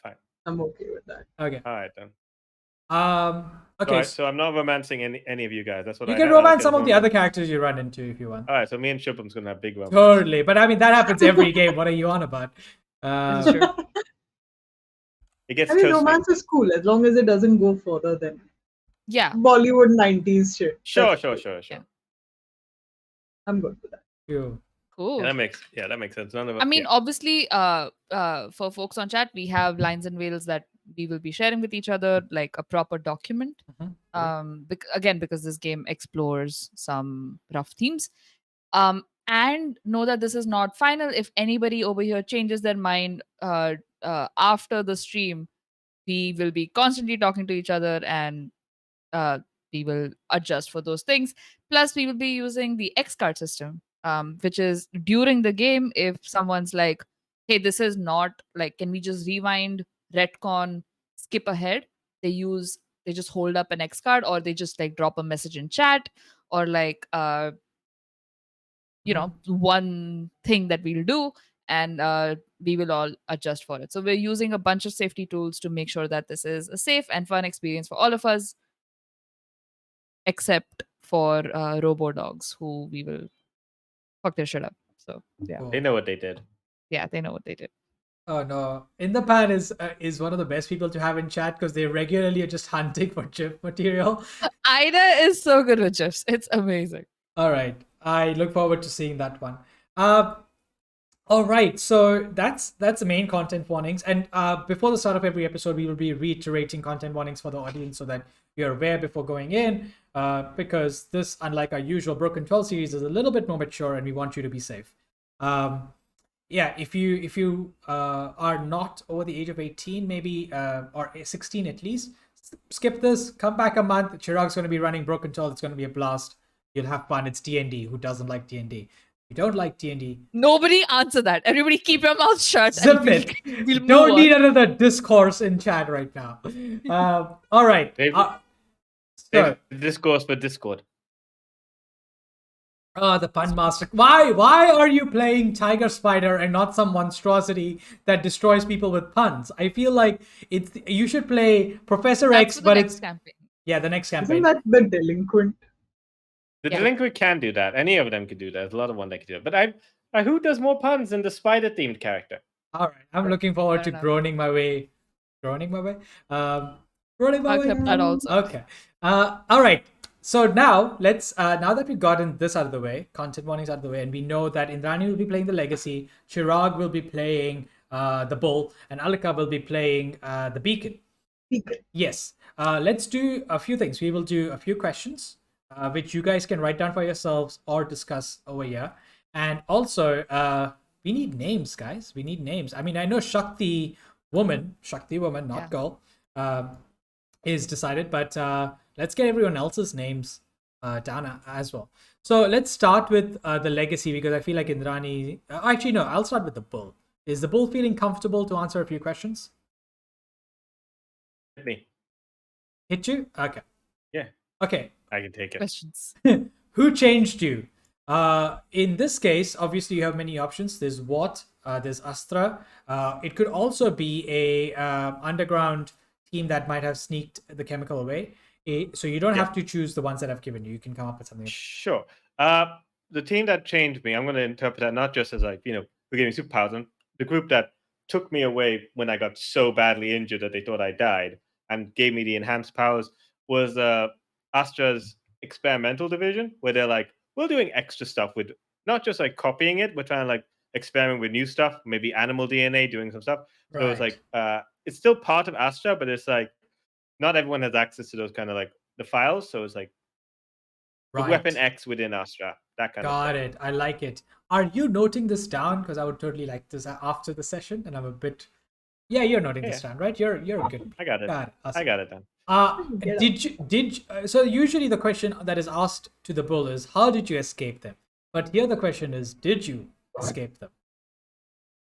Fine. I'm okay with that. Okay. All right then. Okay. So I'm not romancing any of you guys. That's what You I can heard. I like romance it some as of the well. other characters you run into if you want. All right, so me and Shubham's gonna have big romance. Totally. But I mean, that happens every game. What are you on about? This is true. It gets I mean, toasty. romance is cool as long as it doesn't go further than Yeah. Bollywood 90s shit. Sure. That's cool. Yeah. I'm good with that. You. Cool. Yeah, that makes sense. None of I mean, yeah. obviously, for folks on chat, we have lines and veils that we will be sharing with each other, like a proper document. Mhm. Again, because this game explores some rough themes. And know that this is not final. If anybody over here changes their mind after the stream, we will be constantly talking to each other, and uh, we will adjust for those things. Plus, we will be using the X card system, which is during the game, if someone's like, hey, this is not like, can we just rewind, retcon, skip ahead? They just hold up an X card, or they just like drop a message in chat, or like, one thing that we'll do, and we will all adjust for it. So we're using a bunch of safety tools to make sure that this is a safe and fun experience for all of us, except for robo dogs, who we will fuck their shit up. So yeah, Cool. They know what they did. yeah, they know what they did. Oh no! In the Pan is one of the best people to have in chat because they regularly are just hunting for chip material. Ida is so good with gifs. It's amazing. All right, I look forward to seeing that one. All right, so that's the main content warnings, and before the start of every episode, we will be reiterating content warnings for the audience so that you're aware before going in. Because this, unlike our usual Broken 12 series, is a little bit more mature, and we want you to be safe. Yeah, if you are not over the age of 18, maybe or 16 at least, skip this. Come back a month. Chirag's going to be running Broken 12. It's going to be a blast. You'll have fun. It's D&D. Who doesn't like D&D? If you don't like D&D, Nobody answer that. Everybody keep your mouth shut. zip and it. We'll Don't move need on. another discourse in chat right now. All right. Save the discourse for Discord. The pun master. Why are you playing Tiger Spider and not some monstrosity that destroys people with puns? I feel like you should play Professor That's X, for the but next it's campaign. yeah, the next Isn't campaign. that the delinquent? The Yeah. delinquent can do that. Any of them can do that. There's a lot of one that can do it. But who does more puns than the spider themed character? All right, I'm looking forward to Fair enough. groaning my way. Groaning my way. Groaning my way. Accept that also. Okay. All right. So now let's now that we've gotten this out of the way, content warnings out of the way, and we know that Indrani will be playing the Legacy, Chirag will be playing the Bull, and Alika will be playing the Beacon. Yes. Let's do a few things. We will do a few questions, which you guys can write down for yourselves or discuss over here. And also, we need names, guys. We need names. I mean, I know Shakti Woman, not Yeah. girl, is decided, but let's get everyone else's names down as well. So let's start with the Legacy because I feel like Indrani. Actually, no, I'll start with the Bull. Is the Bull feeling comfortable to answer a few questions? Hit me. Hit you? Okay. Yeah. Okay. I can take it. Questions. Who changed you? In this case, obviously you have many options. There's What, there's Astra. It could also be a underground team that might have sneaked the chemical away. So you don't have to choose the ones that I've given you. You can come up with something. Sure. The team that changed me, I'm going to interpret that not just as like, we're giving superpowers. And the group that took me away when I got so badly injured that they thought I died and gave me the enhanced powers was Astra's experimental division, where they're like, we're doing extra stuff with not just like copying it, we're trying to like experiment with new stuff, maybe animal DNA, doing some stuff. So it's like, it's still part of Astra, but it's like, not everyone has access to those kind of like the files. So it's like, the weapon X within Astra, that kind of stuff. Got it. I like it. Are you noting this down? Because I would totally like this after the session, and I'm a bit. Yeah, you're noting this down, right? You're good. I got it. Awesome. I got it done. So usually the question that is asked to the Bull is how did you escape them? But here the question is, did you escape them?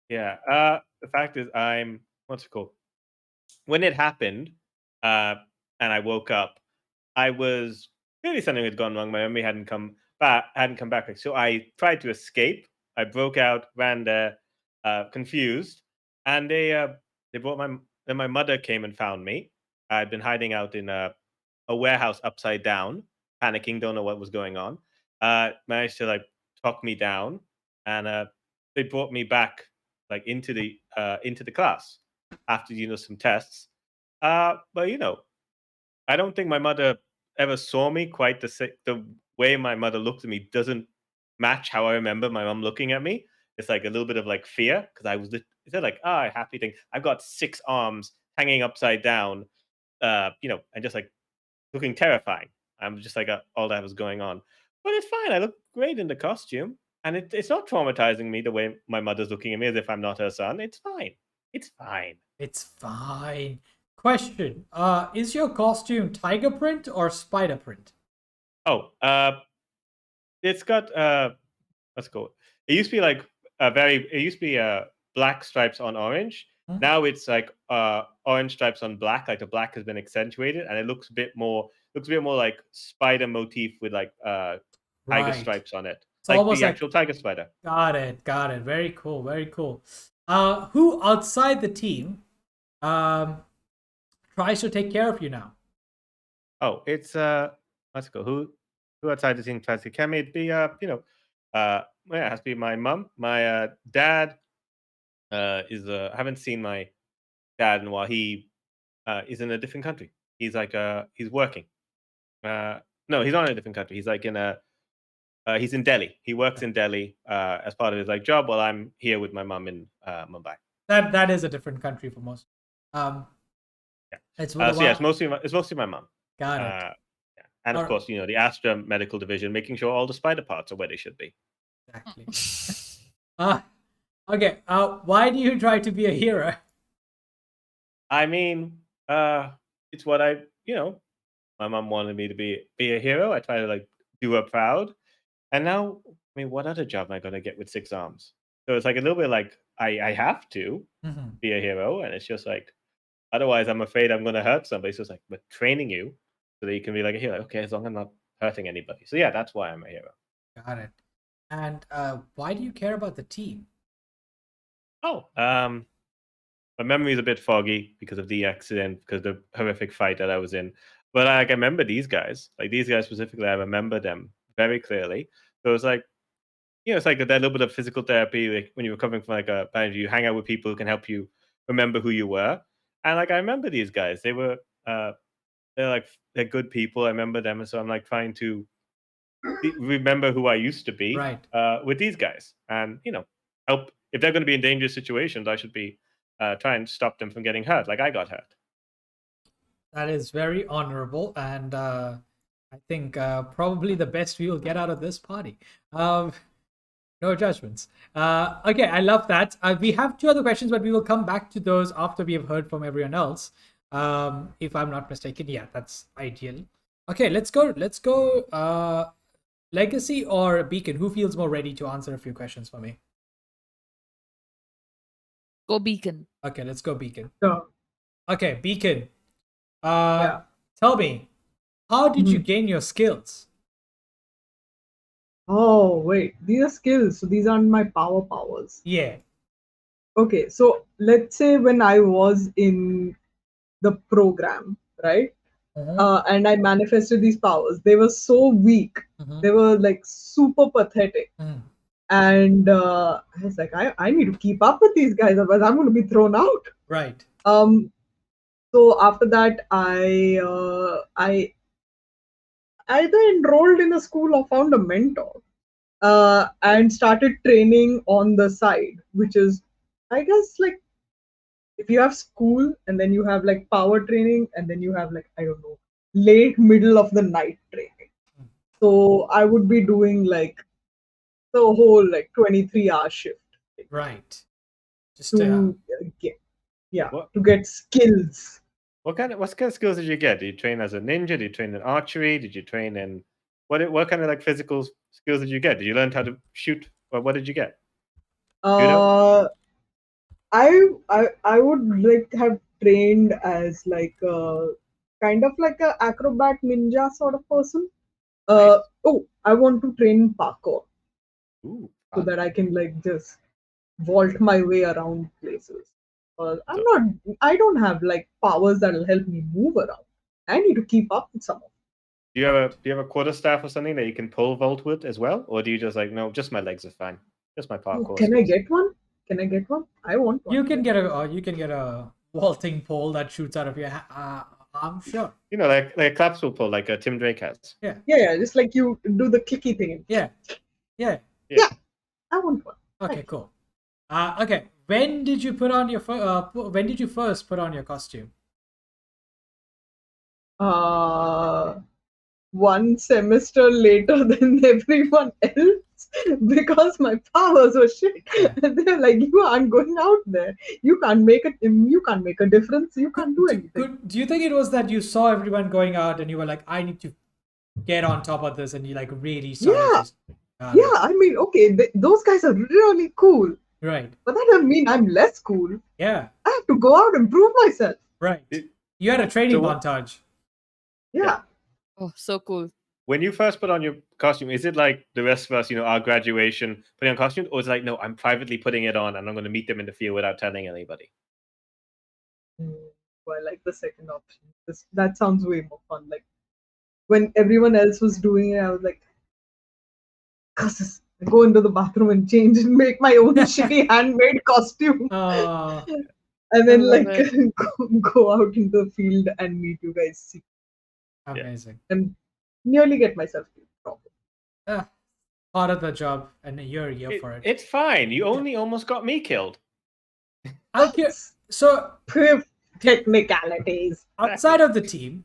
Yeah. The fact is, what's it called? When it happened, and I woke up, I was clearly something had gone wrong. My memory hadn't come back. So I tried to escape. I broke out, ran there, confused, and they brought my mother came and found me, I'd been hiding out in a warehouse upside down, panicking, don't know what was going on. Managed to like talk me down, and they brought me back like into the class after some tests. But I don't think my mother ever saw me quite the way my mother looked at me doesn't match how I remember my mom looking at me. It's like a little bit of like fear because I was is that like happy thing. I've got 6 arms hanging upside down, and just like looking terrifying. I'm just like all that was going on, but it's fine. I look great in the costume, and it's not traumatizing me the way my mother's looking at me as if I'm not her son. It's fine. It's fine. It's fine. Question: is your costume tiger print or spider print? Oh, it's got let's go. It used to be like it used to be black stripes on orange. Mhm. Now it's like orange stripes on black. Like the black has been accentuated, and it looks a bit more like spider motif with like tiger Right. stripes on it, It's like almost the like actual tiger spider. got it, got it. Very cool, very cool. Who outside the team um tries to take care of you now? Oh, it's let's go. Who outside the team tries to can it be well, it has to be my mum. My dad is I haven't seen my dad in a while. He is in a different country. He's like he's working. No, he's not in a different country. He's like in a he's in Delhi. He works in Delhi as part of his like job while I'm here with my mum in Mumbai. That is a different country for most. Um, Yeah. it's with a So yeah, while. it's mostly my mum. Got it. Yeah. And of Alright. course, the Astra medical division, making sure all the spider parts are where they should be. Exactly. Okay. Why do you try to be a hero? I mean, it's what my mum wanted me to be a hero. I try to like do her proud. And now, I mean, what other job am I gonna get with 6 arms? So it's like a little bit like I have to Mhm. be a hero, and it's just like otherwise I'm afraid I'm gonna hurt somebody. So it's like, but training you so that you can be like a hero. Okay, as long as I'm not hurting anybody. So yeah, that's why I'm a hero. Got it. And why do you care about the team? Oh, my memory is a bit foggy because of the accident, because of the horrific fight that I was in. But like, I remember these guys specifically. I remember them very clearly. So it's like, it's like that little bit of physical therapy, like when you're recovering from like a bad injury, you hang out with people who can help you remember who you were. And like, I remember these guys. Uh, they're good people. I remember them, and so I'm like trying to remember who I used to be Right. with these guys, and help if they're going to be in dangerous situations. I should be try and stop them from getting hurt, like I got hurt. That is very honorable, and I think probably the best we will get out of this party. No judgments. Okay, I love that. We have two other questions, but we will come back to those after we have heard from everyone else. If I'm not mistaken, yeah, that's ideal. Okay, let's go. Let's go. Legacy or Beacon? Who feels more ready to answer a few questions for me? Go Beacon. Okay, let's go Beacon. So, Okay, Beacon. yeah. Tell me, how did you Mhm. gain your skills? Oh, wait. These are skills. So these aren't my powers. Yeah. Okay, so let's say when I was in the program, right? Mhm, And I manifested these powers. They were so weak. mhm, They were like super pathetic. mhm. And I was like, I need to keep up with these guys, otherwise I'm going to be thrown out. Right. Um, so after that, I either enrolled in a school or found a mentor, and started training on the side, which is, I guess, like if you have school and then you have like power training and then you have like, I don't know, late middle of the night training. So I would be doing like the whole like 23-hour shift Right. Just to get, yeah, What to get skills. what kind of skills did you get? Did you train as a ninja? Did you train in archery? Did you train in what kind of like physical skills did you get? Did you learn how to shoot, or what did you get? Judo? Uh, I would like have trained as like a kind of like a acrobat ninja sort of person. Nice. I want to train parkour Ooh, so fun. that I can like just vault my way around places. I'm not. I don't have like powers that'll help me move around. I need to keep up with some of. Do you have a quarterstaff or something that you can pole vault with as well, or do you just like no, just my legs are fine, just my Oh, parkour can I skills? get one? Can I get one? I want one. You can get a vaulting pole that shoots out of your arm. Sure. You know, like a collapsible pole, like Tim Drake has. Yeah. Yeah, just like you do the clicky thing. Yeah. Yeah. Yeah, I want one. Okay. Cool. Okay. When did you when did you first put on your costume? Uh, one semester later than everyone else because my powers were shit. Yeah. And they're like, you aren't going out there. You can't make it. You can't make a difference. You can't do anything. Do you think it was that you saw everyone going out and you were like, I need to get on top of this, and you like really started Yeah, to? yeah. I mean, okay, those guys are really cool, Right. but that doesn't mean I'm less cool. Yeah. I have to go out and prove myself. Right. It- You had a training So what- montage. Yeah. Oh, so cool. When you first put on your costume, is it like the rest of us, our graduation, putting on costumes, or is it like no, I'm privately putting it on and I'm going to meet them in the field without telling anybody? So I like the second option. That sounds way more fun. Like when everyone else was doing it, I was like, "Cusses, go into the bathroom and change and make my own shitty handmade costume, Uh, and then love like go out into the field and meet you guys amazing. and nearly get myself killed. Probably. Part of the job, and you're here for it. It's fine. You only almost got me killed. Okay. So Technicalities. outside of the team,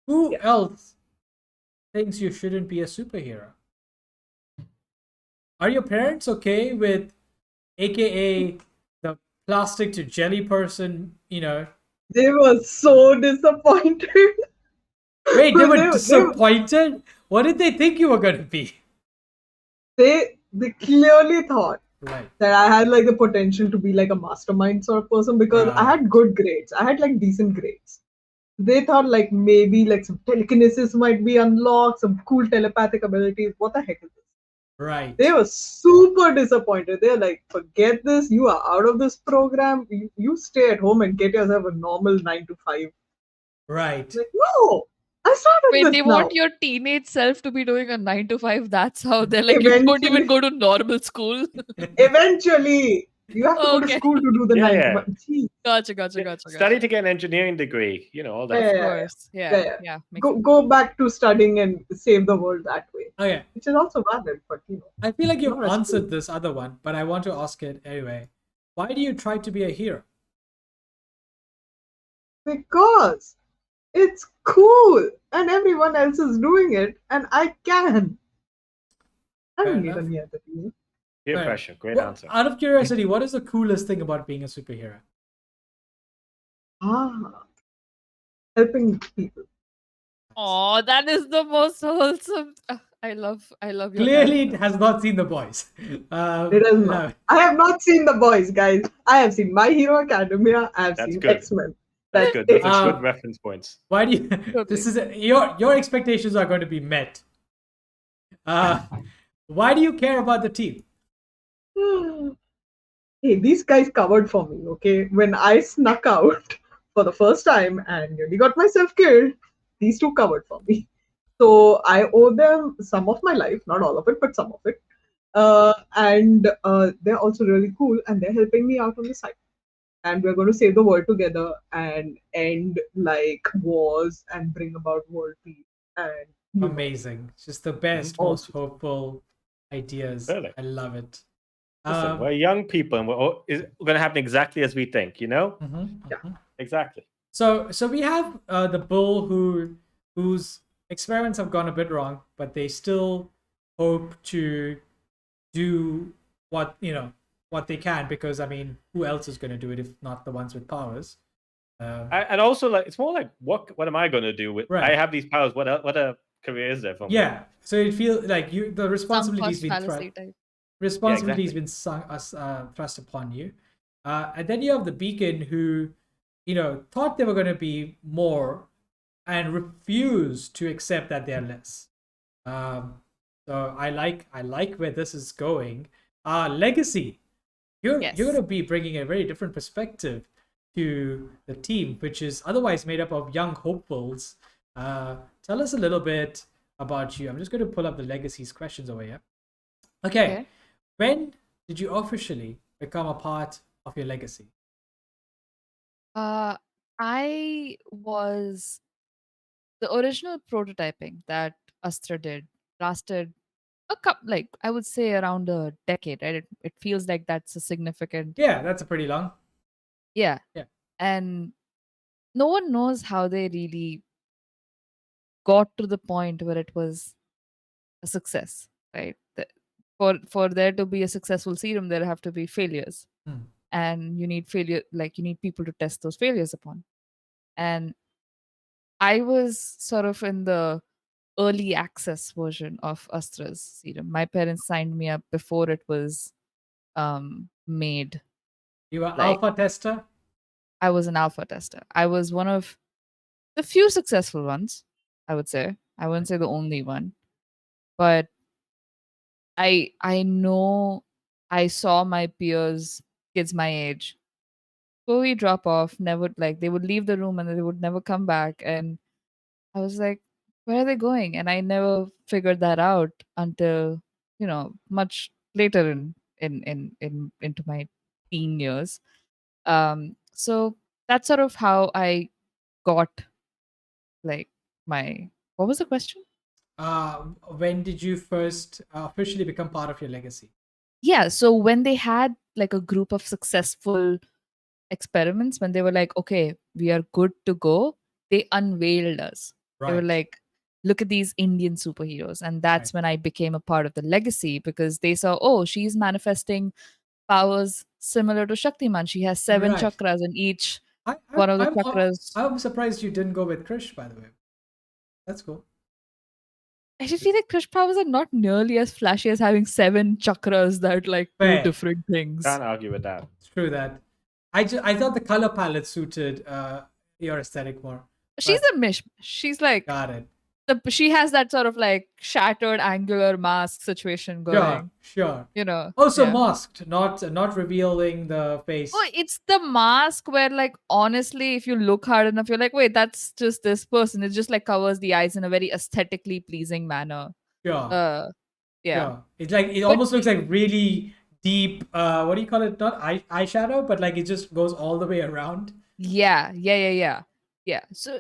who Yeah. else thinks you shouldn't be a superhero? Are your parents okay with, AKA the plastic to jelly person? They were so disappointed. Wait, they were They- disappointed. What did they think you were gonna be? They clearly thought Right. that I had like the potential to be like a mastermind sort of person because I had good grades. I had like decent grades. They thought like maybe like some telekinesis might be unlocked, some cool telepathic abilities. What the heck is this? Right. They were super disappointed. They're like, forget this. You are out of this program. You stay at home and get yourself a normal 9 to 5. Right. Like, no, I started Wait, this they now. want your teenage self to be doing a 9 to 5. That's how they're like, you don't even Eventually. go to normal school. Eventually, you have to go to Okay. school to do the Yeah, 9 yeah. to 5. Jeez. Gotcha. Study to get an engineering degree. All that. Yeah, Of yeah, course. Yeah. Yeah. Makes Go back to studying and save the world that way, Okay. which is also valid. But I feel like you've not as answered cool. this other one, but I want to ask it anyway. Why do you try to be a hero? Because it's cool and everyone else is doing it, and I can. I Fair don't need enough. any other reason. Peer Right. pressure. Great Well, answer. out of curiosity, what is the coolest thing about being a superhero? Helping people. Oh, that is the most wholesome. I love your Clearly, it character. has not seen the boys. It does not. I have not seen the boys, guys. I have seen My Hero Academia. I have That's seen good. X-Men. That's good. Those are good Um, reference points. Why do you? Totally. This is your expectations are going to be met. Why do you care about the team? Hey, these guys covered for me, okay? When I snuck out for the first time and nearly got myself killed, these two covered for me. So I owe them some of my life, not all of it, but some of it. And they're also really cool and they're helping me out on the side. And we're going to save the world together and end like wars and bring about world peace. And Amazing. Just the best, All most hopeful ideas. Really? I love it. Listen, we're young people, and it's going to happen exactly as we think. Exactly. So we have the bull whose experiments have gone a bit wrong, but they still hope to do what they can, because I mean, who else is going to do it if not the ones with powers? And also, like, it's more like, what am I going to do with? Right. I have these powers. What a career is there for me? Yeah. So it feels like the responsibility's Sunk been cost fallacy type. responsibility's exactly. been thrust upon you, and then you have the beacon who thought they were going to be more and refuse to accept that they're less. So I like where this is going. Legacy, you're Yes. going to be bringing a very different perspective. to the team, which is otherwise made up of young hopefuls. Tell us a little bit about you. I'm just going to pull up the legacies questions over here. Okay. When did you officially become a part of your legacy? I was the original prototyping that Astra did lasted a couple, like I would say around a decade, right? It feels like that's a significant, Yeah, that's a pretty long. yeah. Yeah. And no one knows how they really got to the point where it was a success, right? For there to be a successful serum, there have to be failures, and you need you need people to test those failures upon. And I was sort of in the early access version of Astra's serum. My parents signed me up before it was made. You were Like, alpha tester? I was an alpha tester. I was one of the few successful ones, I would say. I wouldn't say the only one, but I know I saw my peers, kids my age, slowly drop off. Never, like, they would leave the room and they would never come back. And I was like, where are they going? And I never figured that out until, much later into my teen years. So that's sort of how I got, like, my what was the question? Uh, when did you first officially become part of your legacy? Yeah, so when they had like a group of successful experiments, when they were like, okay, we are good to go, they unveiled us. They were Right. like, look at these Indian superheroes. And that's when I became a part of the legacy, because they saw, oh, she's manifesting powers similar to Shaktiman. She has 7 Right. chakras, and each I, one of the I'm, chakras. I'm surprised you didn't go with Krish, by the way. That's cool. I just feel like Krish powers are not nearly as flashy as having 7 chakras that like do Fair. different things. Can't argue with that. It's true that. I thought the color palette suited your aesthetic more. She's but a mish. She's like, got it. she has that sort of like shattered angular mask situation going. Sure. You know. Also yeah. masked, not revealing the face. Oh, it's the mask where, like, honestly, if you look hard enough, you're like, wait, that's just this person. It just like covers the eyes in a very aesthetically pleasing manner. Sure. Yeah. Sure. It's like it But almost looks like really deep. What do you call it? Not eyeshadow, but like it just goes all the way around. yeah. So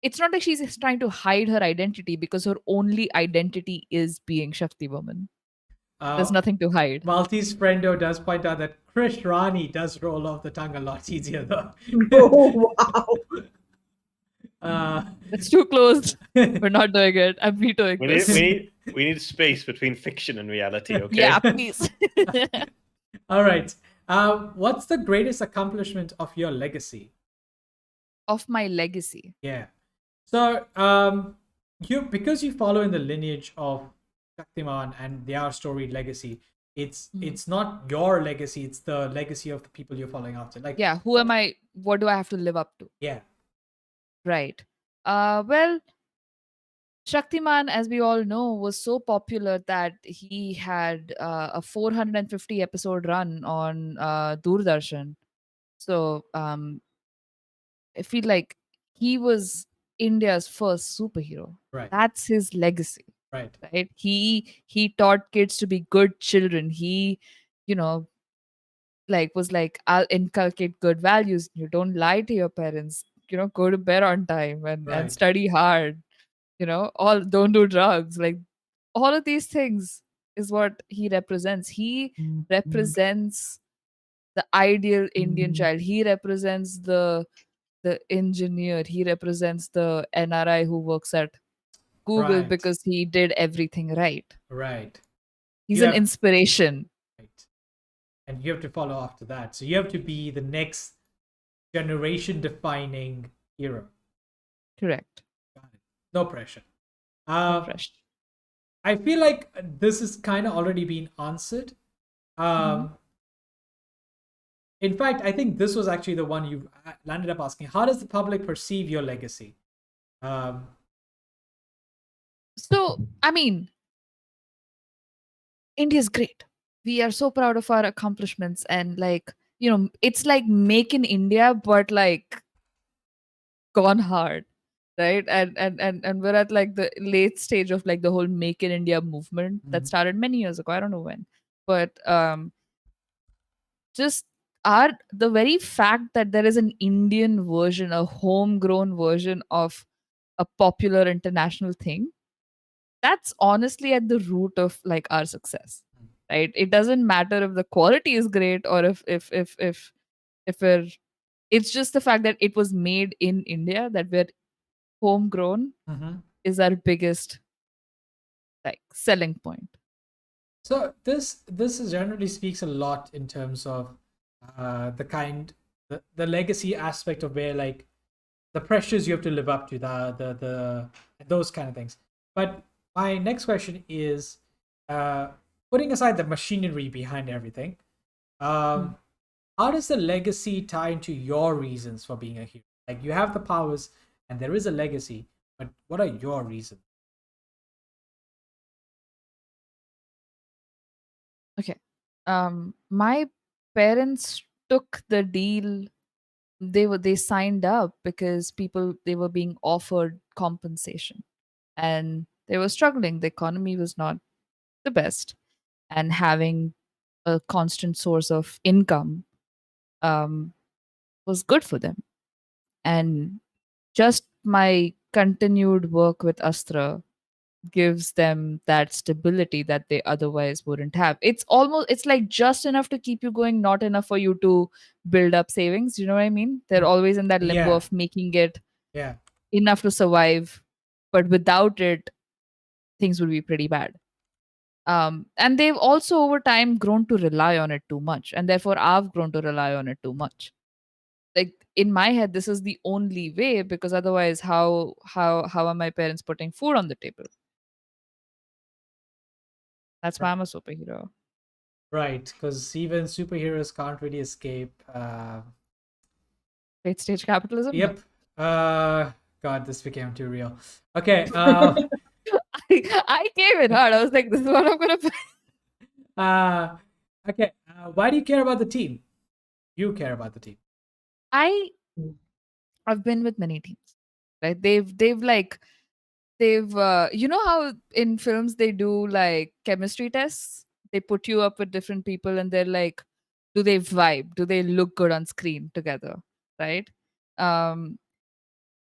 it's not like she's trying to hide her identity, because her only identity is being Shakti Woman. There's nothing to hide. Maltese friendo does point out that Krish Rani does roll off the tongue a lot easier though. Oh, wow. It's too close. We're not doing it. I'm vetoing We this. need space between fiction and reality. Okay. Yeah, please. All right. What's the greatest accomplishment of your legacy? Of my legacy. Yeah. So, because you follow in the lineage of Shaktiman and their storied legacy, it's not your legacy, it's the legacy of the people you're following after. Like, Yeah, who am I? What do I have to live up to? yeah. Right. Well, Shaktiman, as we all know, was so popular that he had a 450 episode run on Doordarshan. So I feel like he was India's first superhero. Right. That's his legacy. Right. Right. He taught kids to be good children. He, you know, was like, I'll inculcate good values. You don't lie to your parents. Go to bed on time and Right. study hard. All don't do drugs. Like, all of these things is what he represents. He represents the ideal Indian child. He represents the engineer. He represents the NRI who works at Google Right. because he did everything right. Right. He's an inspiration. Right. And you have to follow after that. So you have to be the next generation defining hero. Correct. Got it. No pressure. No pressure. I feel like this has kind of already been answered. In fact, I think this was actually the one you landed up asking. How does the public perceive your legacy? So, I mean, India's great. We are so proud of our accomplishments, and like it's like make in India, but like gone hard, right? And we're at like the late stage of like the whole make in India movement that started many years ago. I don't know when, but just are the very fact that there is an Indian version, a homegrown version of a popular international thing, that's honestly at the root of like our success, right? It doesn't matter if the quality is great or if we're it's just the fact that it was made in India, that we're homegrown, Mhm. is our biggest like selling point. So this generally speaks a lot in terms of the the legacy aspect of where like the pressures you have to live up to, the those kind of things. But my next question is, uh, putting aside the machinery behind everything, Mm. um, how does the legacy tie into your reasons for being a hero? Like you have the powers and there is a legacy, but what are your reasons? Okay. My parents took the deal. They signed up because they were being offered compensation, and they were struggling. The economy was not the best, and having a constant source of income um, was good for them. And just my continued work with Astra gives them that stability that they otherwise wouldn't have. It's like just enough to keep you going, not enough for you to build up savings. You know what I mean? They're always in that limbo Yeah, of making it yeah. enough to survive, but without it, things would be pretty bad. And they've also over time grown to rely on it too much, and therefore I've grown to rely on it too much. Like in my head, this is the only way, because otherwise, how are my parents putting food on the table? That's why I'm a superhero. Right, because even superheroes can't really escape. Late stage capitalism? No. Yep. God, this became too real. Okay. I came in hard. I was like, this is what I'm gonna play. Uh, okay. Why do you care about the team? You care about the team. I I've been with many teams. Right? They've you know how in films they do like chemistry tests? They put you up with different people and they're like, do they vibe? Do they look good on screen together? Right? Um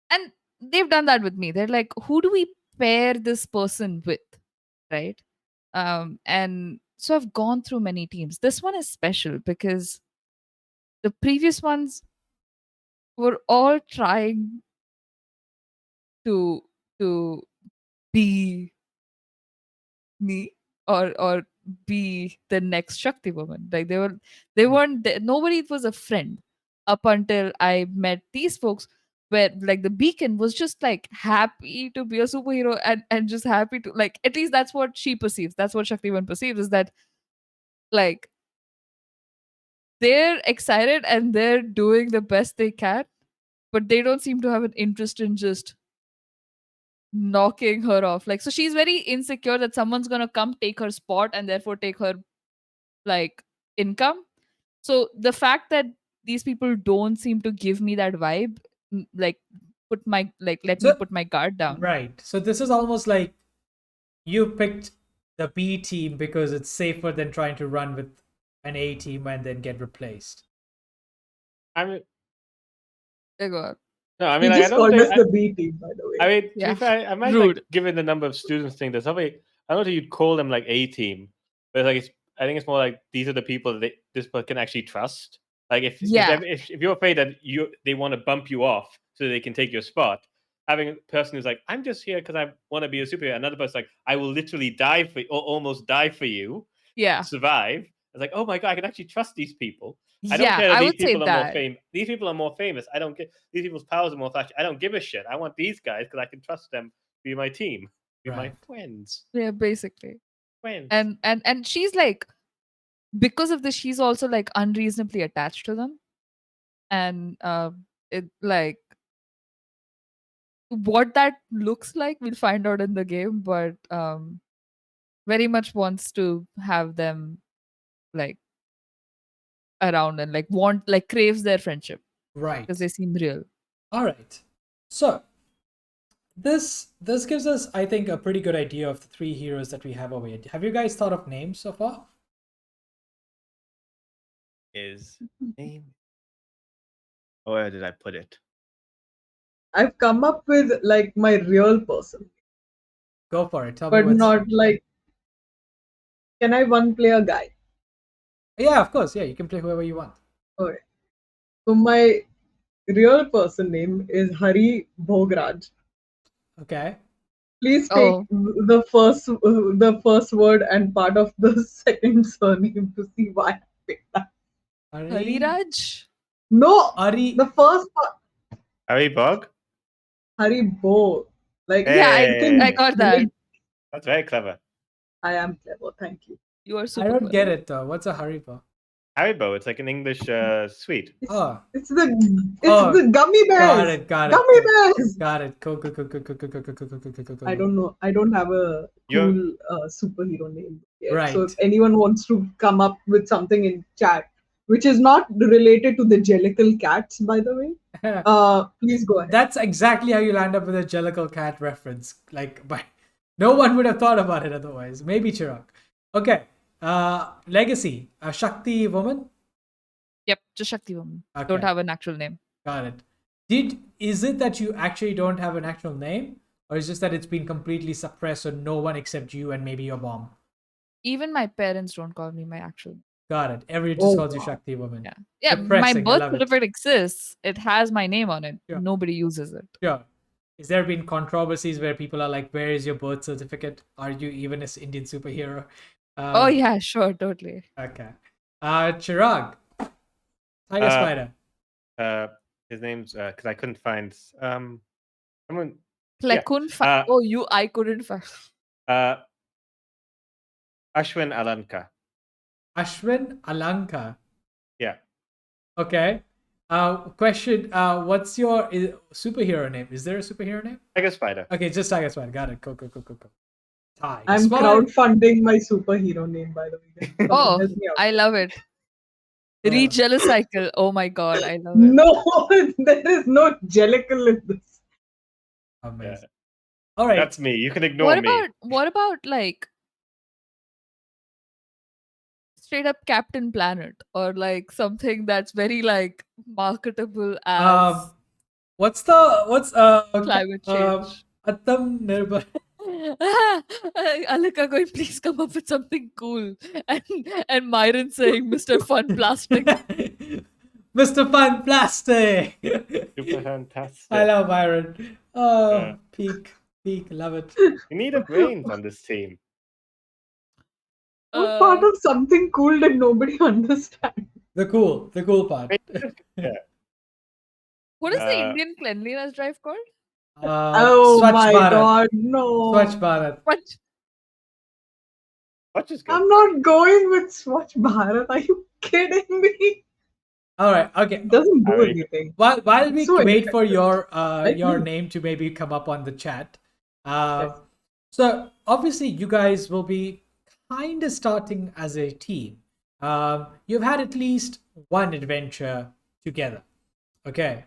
and they've done that with me. They're like, who do we pair this person with? Right? And so I've gone through many teams. This one is special because the previous ones were all trying to to be me, or be the next Shakti Woman. Like they weren't nobody was a friend up until I met these folks, where like the Beacon was just like happy to be a superhero, and just happy to, like, at least that's what she perceives. That's what Shakti Woman perceives, is that like they're excited and they're doing the best they can, but they don't seem to have an interest in just knocking her off. Like, so she's very insecure that someone's gonna come take her spot and therefore take her like income. So the fact that these people don't seem to give me that vibe, like let me So, put my guard down. right. So this is almost like you picked the B team because it's safer than trying to run with an A team and then get replaced. I mean, They go, no, I He mean, like, I just don't called think. us the B team, by the I way. mean, to be yeah, fair, I might like rude. given the number of students thing. There's probably I don't think you'd call them like a team, but like I think it's more like these are the people that this person can actually trust. Like Yeah, if you're afraid that they want to bump you off so they can take your spot, having a person who's like, I'm just here because I want to be a superhero. Another person like, I will literally die for or almost die for you, yeah, survive. It's like, oh my god, I can actually trust these people. I don't yeah. care that I these would say people are more that. famous. These people are more famous. I don't get these people's powers are more flashy. I don't give a shit. I want these guys because I can trust them. Be my team. Be my Right. friends. Yeah, basically. Friends. And she's like, because of this, she's also like unreasonably attached to them, and it like what that looks like we'll find out in the game, but very much wants to have them like around and like craves their friendship Right. because they seem real. All right. So this gives us, I think, a pretty good idea of the three heroes that we have over here. Have you guys thought of names so far? His name. Where did I put it? I've come up with like my real person, Go for it. Tell me but what's. not like. Can I one play a guy? Yeah, of course. Yeah, you can play whoever you want. Okay. So my real person name is Hari Bhograj. Okay. Please take Oh, the first word and part of the second surname to see why I picked that. Hariraj? No, Ari. the first part, Harry Bog? Hari Bo. Like Yeah, Hey, I got that. really, that's very clever. I am clever. Thank you. You are I super don't get clever. it though. What's a Haribo? Haribo, it's like an English sweet. It's, Oh. it's the Oh, gummy got bears. it. Got it. Gummy bears. Got it. Cool. Cool. Cool. Cool. Cool. Cool. Cool. Cool. Cool. Cool. Cool. Cool. I don't know. I don't have a You're- cool superhero name yet. So Right. if anyone wants to come up with something in chat, which is not related to the Jellicle cats, by the way, please go ahead. That's exactly how you land up with a Jellicle cat reference. Like, but no one would have thought about it otherwise. Maybe Chirag. Okay. Legacy. A Shakti Woman. Yep, just Shakti Woman. Okay. Don't have an actual name. Got it. Is it that you actually don't have an actual name, or is it just that it's been completely suppressed so no one except you and maybe your mom? Even my parents don't call me my actual name. Got it. Everyone just Oh, calls you wow. Shakti Woman. Yeah. Yeah, my Depressing, I birth love it. certificate exists. It has my name on it. Sure. Nobody uses it. Sure. Is there been controversies where people are like, "Where is your birth certificate? Are you even an Indian superhero?" Oh yeah, sure, totally. Okay. Chirag. Tiger Spider. His name's because I couldn't find someone. Plekun I couldn't find. Ashwin Alanka. Ashwin Alanka. Yeah. Okay. Question. What's your superhero name? Is there a superhero name? Tiger Spider. Okay, just Tiger Spider. Got it. Cool. Tiger I'm Spider. crowdfunding my superhero name, by the way. Someone Oh, help me out. I love it. Oh. Rejealous cycle. Oh my god, I love it. No, there is no Jellicle in this. Amazing. Yeah. All right. That's me. You can ignore me. What about like straight up Captain Planet or like something that's very like marketable as What's climate change? Atam Nirbhar. Alika going, please come up with something cool. And Myron saying, Mr. Fun Plastic. Mr. Fun Plastic. Super fantastic. I love Byron. Oh, Yeah. peak, love it. You need a brains on this team. What part of something cool that nobody understands? The cool part. Yeah. What is the Indian cleanliness drive called? Oh Swachh my Bharat. god, no. Swachh Bharat. What? What is good? I'm not going with Swachh Bharat. Are you kidding me? All right. Okay. It doesn't do Alright. anything. While we It's so wait for ineffective. your me. name to maybe come up on the chat, Yes. so obviously you guys will be kind of starting as a team. You've had at least one adventure together. Okay.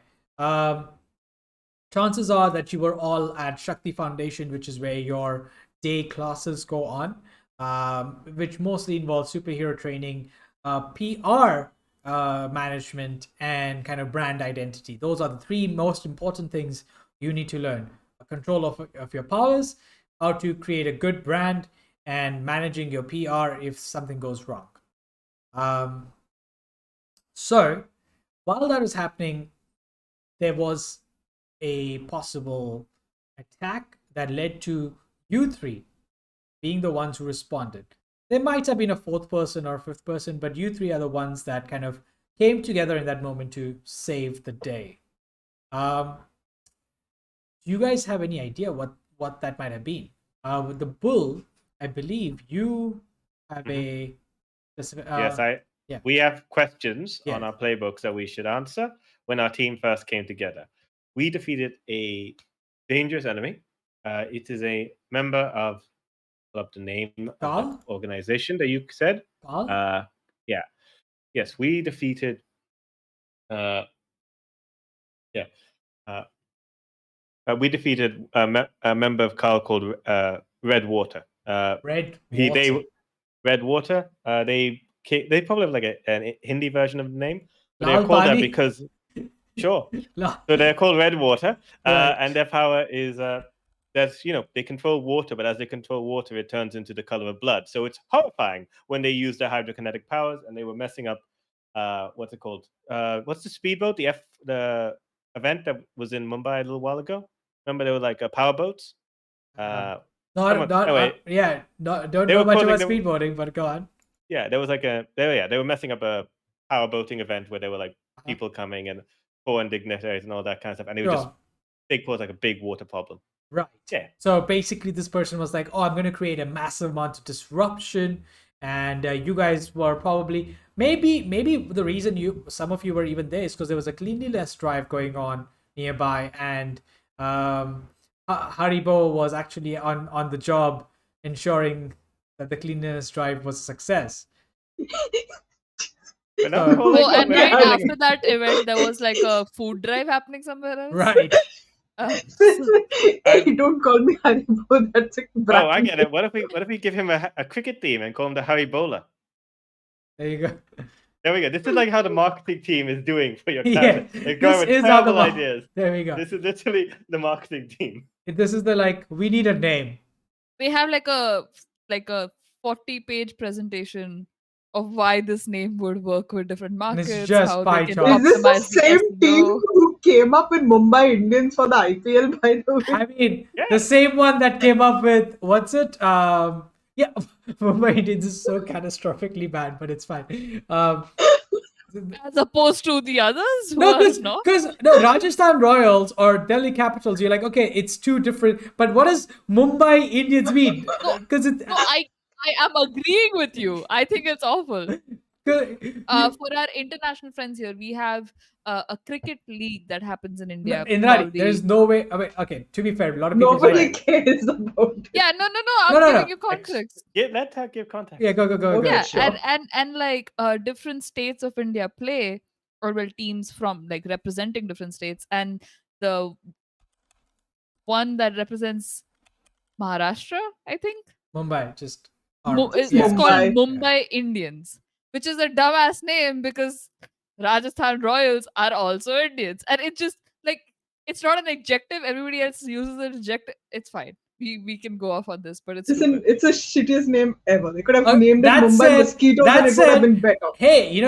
Chances are that you were all at Shakti Foundation, which is where your day classes go on, which mostly involves superhero training, PR management, and kind of brand identity. Those are the three most important things you need to learn: control of your powers, how to create a good brand, and managing your PR if something goes wrong. So while that was happening, there was a possible attack that led to you three being the ones who responded. There might have been a fourth person or fifth person, but you three are the ones that kind of came together in that moment to save the day. Do you guys have any idea what that might have been? With the bull, I believe you have a specific. Yes, we have questions Yeah. on our playbooks that we should answer when our team first came together. We defeated a dangerous enemy. It is a member of the name of Carl? the organization that you said. Carl? Yeah. yes, we defeated. We defeated a member of Carl called Red Water. Red He water. they Red Water. They probably have like a Hindi version of the name, but they're Lal called that Pani? because sure. La- So they're called Red Water, Right. and their power is that's they control water, but as they control water, it turns into the color of blood. So it's horrifying when they use their hydrokinetic powers, and they were messing up. What's it called? What's the speedboat? The event that was in Mumbai a little while ago. Remember, there were like power boats. Don't They know were much about causing them- speedboating, but go on. Yeah, there was like they were messing up a power boating event where there were like people coming and foreign dignitaries and all that kind of stuff, and it was just Sure. they caused like a big water problem. Right. Yeah. So basically, this person was like, "Oh, I'm going to create a massive amount of disruption," and you guys were probably maybe the reason some of you were even there is because there was a cleanliness drive going on nearby, and Haribo was actually on the job ensuring that the cleanliness drive was a success. But not So- calling Oh, it- and we're right not calling after that event, there was like a food drive happening somewhere else. Right. Hey, don't call me Haribo. That's a Oh, I get it. What if we give him a cricket team and call him the Harry Bowler? There you go. There we go. This is like how the marketing team is doing for your Yeah, character. They're going with this is how the terrible ideas. There we go. This is literally the marketing team. This is we need a name. We have like a 40-page presentation of why this name would work with different it's markets, just how pie they can charts. Is this the optimize the same team SEO. who came up with Mumbai Indians for the IPL, by the way? I mean, Yeah. the same one that came up with what's it? Yeah, Mumbai Indians is so catastrophically bad, but it's fine. As opposed to the others who No, are not. because Rajasthan Royals or Delhi Capitals, you're like, okay, it's two different. But what does Mumbai Indians mean? Because it. No, I am agreeing with you. I think it's awful. For our international friends here, we have a cricket league that happens in India. Indrani, called the- there's no way. I mean, okay, to be fair, a lot of people. Nobody Like, cares about it. Yeah, no. I'm No, giving no. you context. Let her give context. yeah, go. Okay. Yeah, sure. and like different states of India play, or well, teams from like representing different states, and the one that represents Maharashtra, I think, Mumbai, just. it's yeah. called Mumbai. Mumbai Indians, which is a dumbass name because Rajasthan Royals are also Indians, and it's just like it's not an adjective. Everybody else uses an adjective. It's fine. We can go off on this, but it's Listen, stupid. it's the shittiest name ever. They could have Uh, named it that Mumbai said- Mosquitoes that and it would have said- been better. Hey,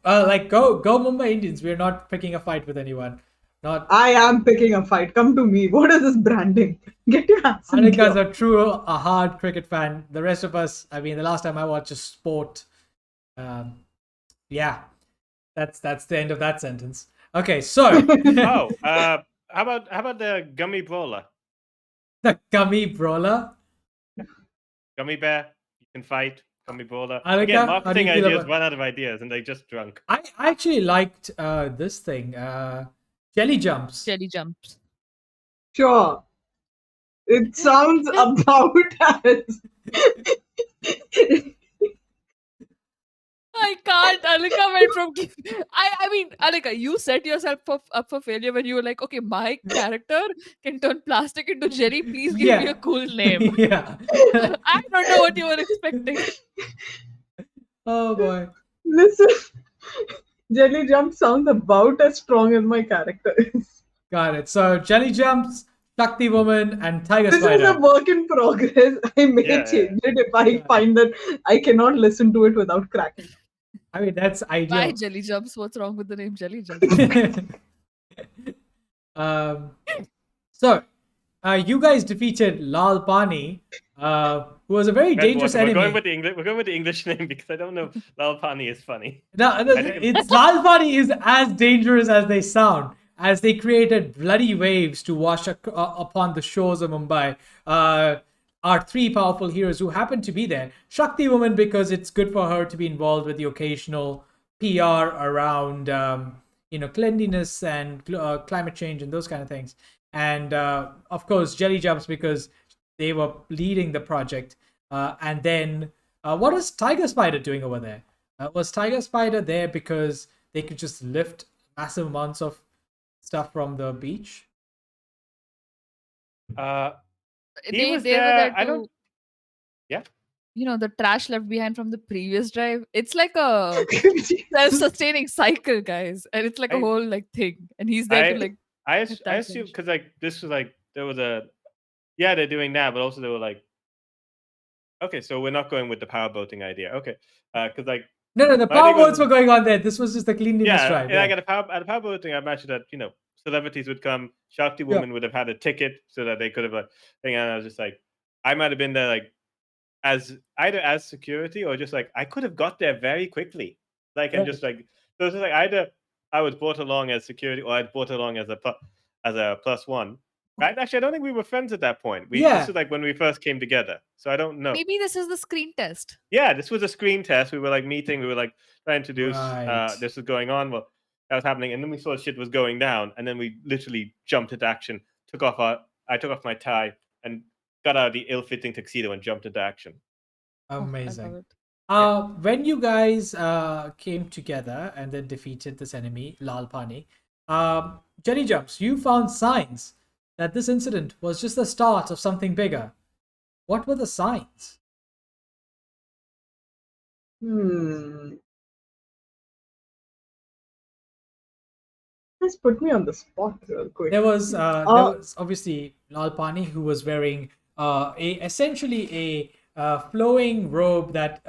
like go Mumbai Indians. We're not picking a fight with anyone. Not. I am picking a fight. Come to me. What is this branding? Get your ass in Anika's here. a hard cricket fan. The rest of us, I mean, the last time I watched a sport, yeah, that's the end of that sentence. Okay, so Oh, how about the gummy brawler? the gummy brawler. Gummy bear, you can fight. Gummy brawler. Alika, Again, how do marketing you feel ideas about- run out of ideas and they're just drunk. I actually liked this thing, jelly jumps. Jelly jumps. Sure. It sounds about as. I can't. Alika went from. I mean, Alika, you set yourself up for failure when you were like, okay, my character can turn plastic into jelly. Please give me Yeah. a cool name. Yeah. I don't know what you were expecting. Oh boy. Listen, Jelly Jump sounds about as strong as my character is. Got it. So jelly jumps, Shakti Woman, and Tiger This is Spider. a work in progress. I may Yeah, change it if I Yeah. find that I cannot listen to it without cracking. I mean, that's Why ideal. Jelly Jumps? What's wrong with the name Jelly Jumps? So, you guys defeated Lal Pani, who was a very dangerous Redwater. enemy. We're going with the English name because I don't know if Lal Pani is funny. No, I think it's Lal Pani is as dangerous as they sound, as they created bloody waves to wash upon the shores of Mumbai. Our three powerful heroes who happen to be there. Shakti Woman, because it's good for her to be involved with the occasional PR around, cleanliness and climate change and those kind of things. And of course, Jelly Jumps, because they were leading the project. And then, what is Tiger Spider doing over there? Was Tiger Spider there because they could just lift massive amounts of stuff from the beach? He was They were there. there I to, don't. Yeah. the trash left behind from the previous drive. It's like a self-sustaining cycle, guys, and it's like a I whole like thing. And he's there to I like I get I that assume finished. because like this was like there was a they're doing that, but also they were like, okay, so we're not going with the power boating idea. Okay, because like No, the my power thing boats was were going on there. This was just the cleanliness yeah, drive. and like Yeah. at a power boating, I imagine that celebrities would come. Shakti Yeah. Woman would have had a ticket so that they could have like thing, and I was just like, I might have been there like as either as security or just like I could have got there very quickly, like and Right. just like so it's just like either I was brought along as security or I'd brought along as a plus one. Right? Actually, I don't think we were friends at that point. This Yeah. is like when we first came together, so I don't know. Maybe this is the screen test. Yeah, this was a screen test. We were like meeting. We were like trying to introduce Right. this was going on. Well, that was happening, and then we saw shit was going down, and then we literally jumped into action. I took off my tie and got out of the ill-fitting tuxedo and jumped into action. Oh, I love Amazing. it. When you guys came together and then defeated this enemy, Lal Pani, Jelly Jumps, you found signs that this incident was just the start of something bigger. What were the signs? Just put me on the spot real quick. There was obviously Lal Pani who was wearing essentially a flowing robe that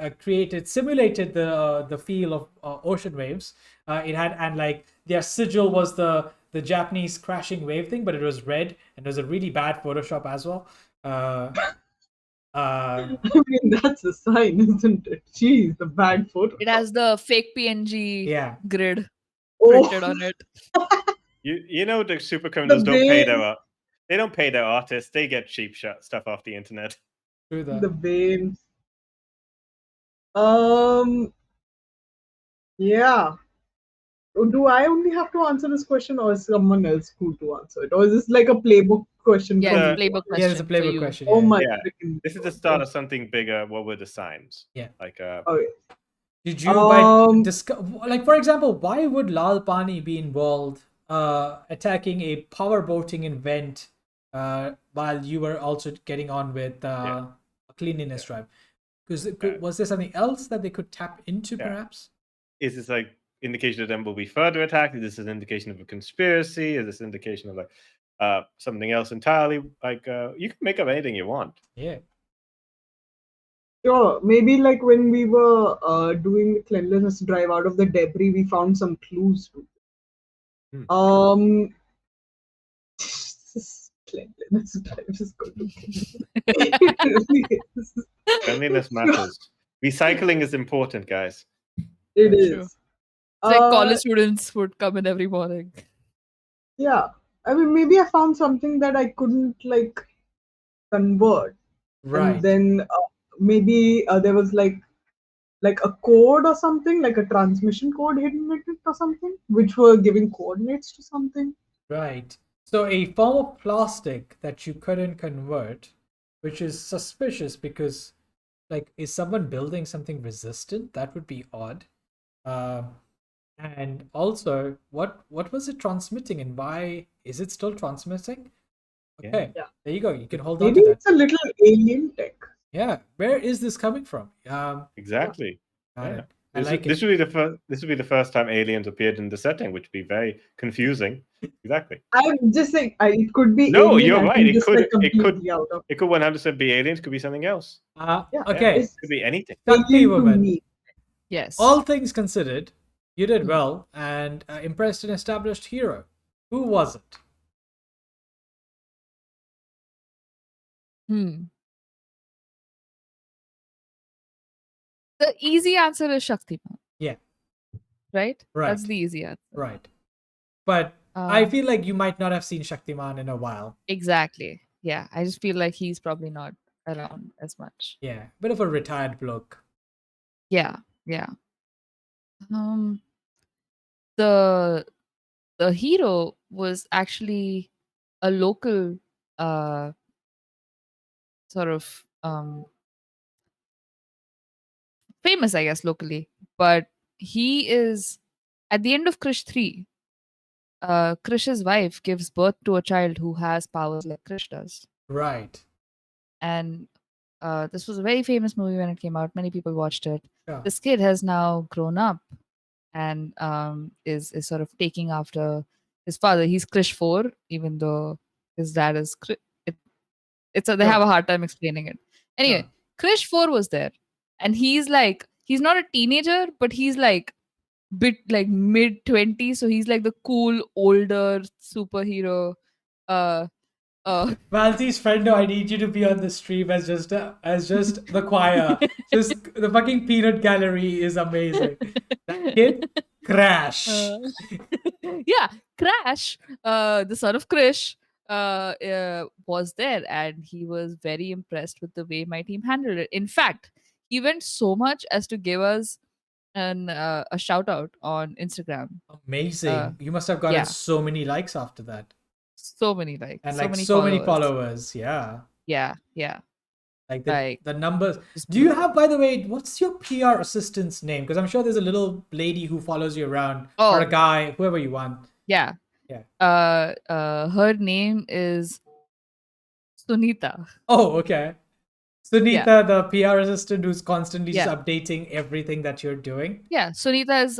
simulated the feel of ocean waves. It had and like their sigil was the Japanese crashing wave thing, but it was red and it was a really bad Photoshop as well. I mean, that's a sign, isn't it? Jeez, the bad photo. It has the fake PNG Yeah. grid Oh, printed on it. You know the super criminals don't pay their they don't pay their artists. They get cheap stuff off the internet. Through the veins. Yeah. Do I only have to answer this question, or is someone else cool to answer it, or is this like a playbook question? Yeah, from it's a me? playbook question. Yeah, it's a for playbook you. question. Oh Yeah. my Yeah. freaking! This is the start of something bigger. What were the signs? Yeah. Like Okay. Did you like for example, why would Lal Pani be involved attacking a power boating event while you were also getting on with a cleanliness drive? Because was there something else that they could tap into perhaps? Is this like indication that there will be further attacks? Is this an indication of a conspiracy? Is this an indication of like something else entirely? Like you can make up anything you want. Yeah. Sure. Maybe like when we were doing the cleanliness drive out of the debris, we found some clues too. This cleanliness drive is going to it really is. Cleanliness matters. Recycling is important, guys. It True. is. It's like college students would come in every morning. Yeah. I mean, maybe I found something that I couldn't like convert, Right. and then maybe there was like a code or something, like a transmission code hidden in it or something, which were giving coordinates to something. Right. So a form of plastic that you couldn't convert, which is suspicious because, like, is someone building something resistant? That would be odd. And also, what was it transmitting, and why is it still transmitting? Okay, Yeah. there you go. You can hold on Maybe to that. it's a little alien tech. Yeah, where is this coming from? Exactly. Got Yeah. it. I like This it. would be the first time aliens appeared in the setting, which would be very confusing. Exactly. I'm just saying, it could be No, alien. you're and right. I'm It just could like completely out of it could 100% be aliens. Could be something else. yeah. Okay, It's Could be anything. Shakti alien to Woman. me. Yes. All things considered, you did well and impressed an established hero. Who was it? The easy answer is Shakti Woman. Yeah. Right? Right. That's the easy answer. Right. But I feel like you might not have seen Shaktiman in a while. Exactly. Yeah. I just feel like he's probably not around as much. Yeah. Bit of a retired bloke. Yeah. Yeah. The hero was actually a local sort of famous, I guess, locally. but he is at the end of Krish 3. Krish's wife gives birth to a child who has powers like Krish does. Right. And this was a very famous movie when it came out. Many people watched it. Yeah. This kid has now grown up and is sort of taking after his father. He's Krish 4, even though his dad is they have a hard time explaining it. Anyway, Krish 4 was there, and he's not a teenager, but he's like mid 20s, so he's like the cool older superhero. Valti's friend, I need you to be on the stream as just the choir. Just the fucking peanut gallery is amazing. That kid, Crash. Yeah, Crash, the son of Krish, was there, and he was very impressed with the way my team handled it. In fact, he went so much as to give us a shout out on Instagram. Amazing. You must have gotten so many likes after that. So many likes. And so many followers. Yeah. Yeah. Like the numbers. Do you have, by the way, what's your PR assistant's name? Because I'm sure there's a little lady who follows you around, or a guy, whoever you want. Yeah. Her name is Sunita. Oh, okay. Sunita, the PR assistant who's constantly just updating everything that you're doing. Yeah, Sunita is,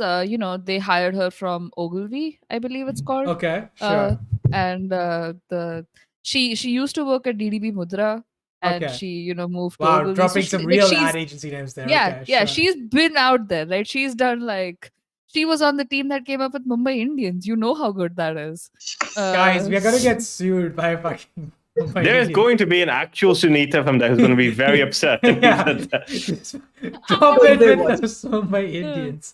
they hired her from Ogilvy, I believe it's called. Okay, sure. And she used to work at DDB Mudra, and she moved to Ogilvy. Dropping some real ad agency names there. Yeah, sure. She's been out there, right? She's done she was on the team that came up with Mumbai Indians. You know how good that is. Guys, we are gonna get sued by fucking. There is going to be an actual Sunita from that who's going to be very upset. Drop it with the Mumbai Indians.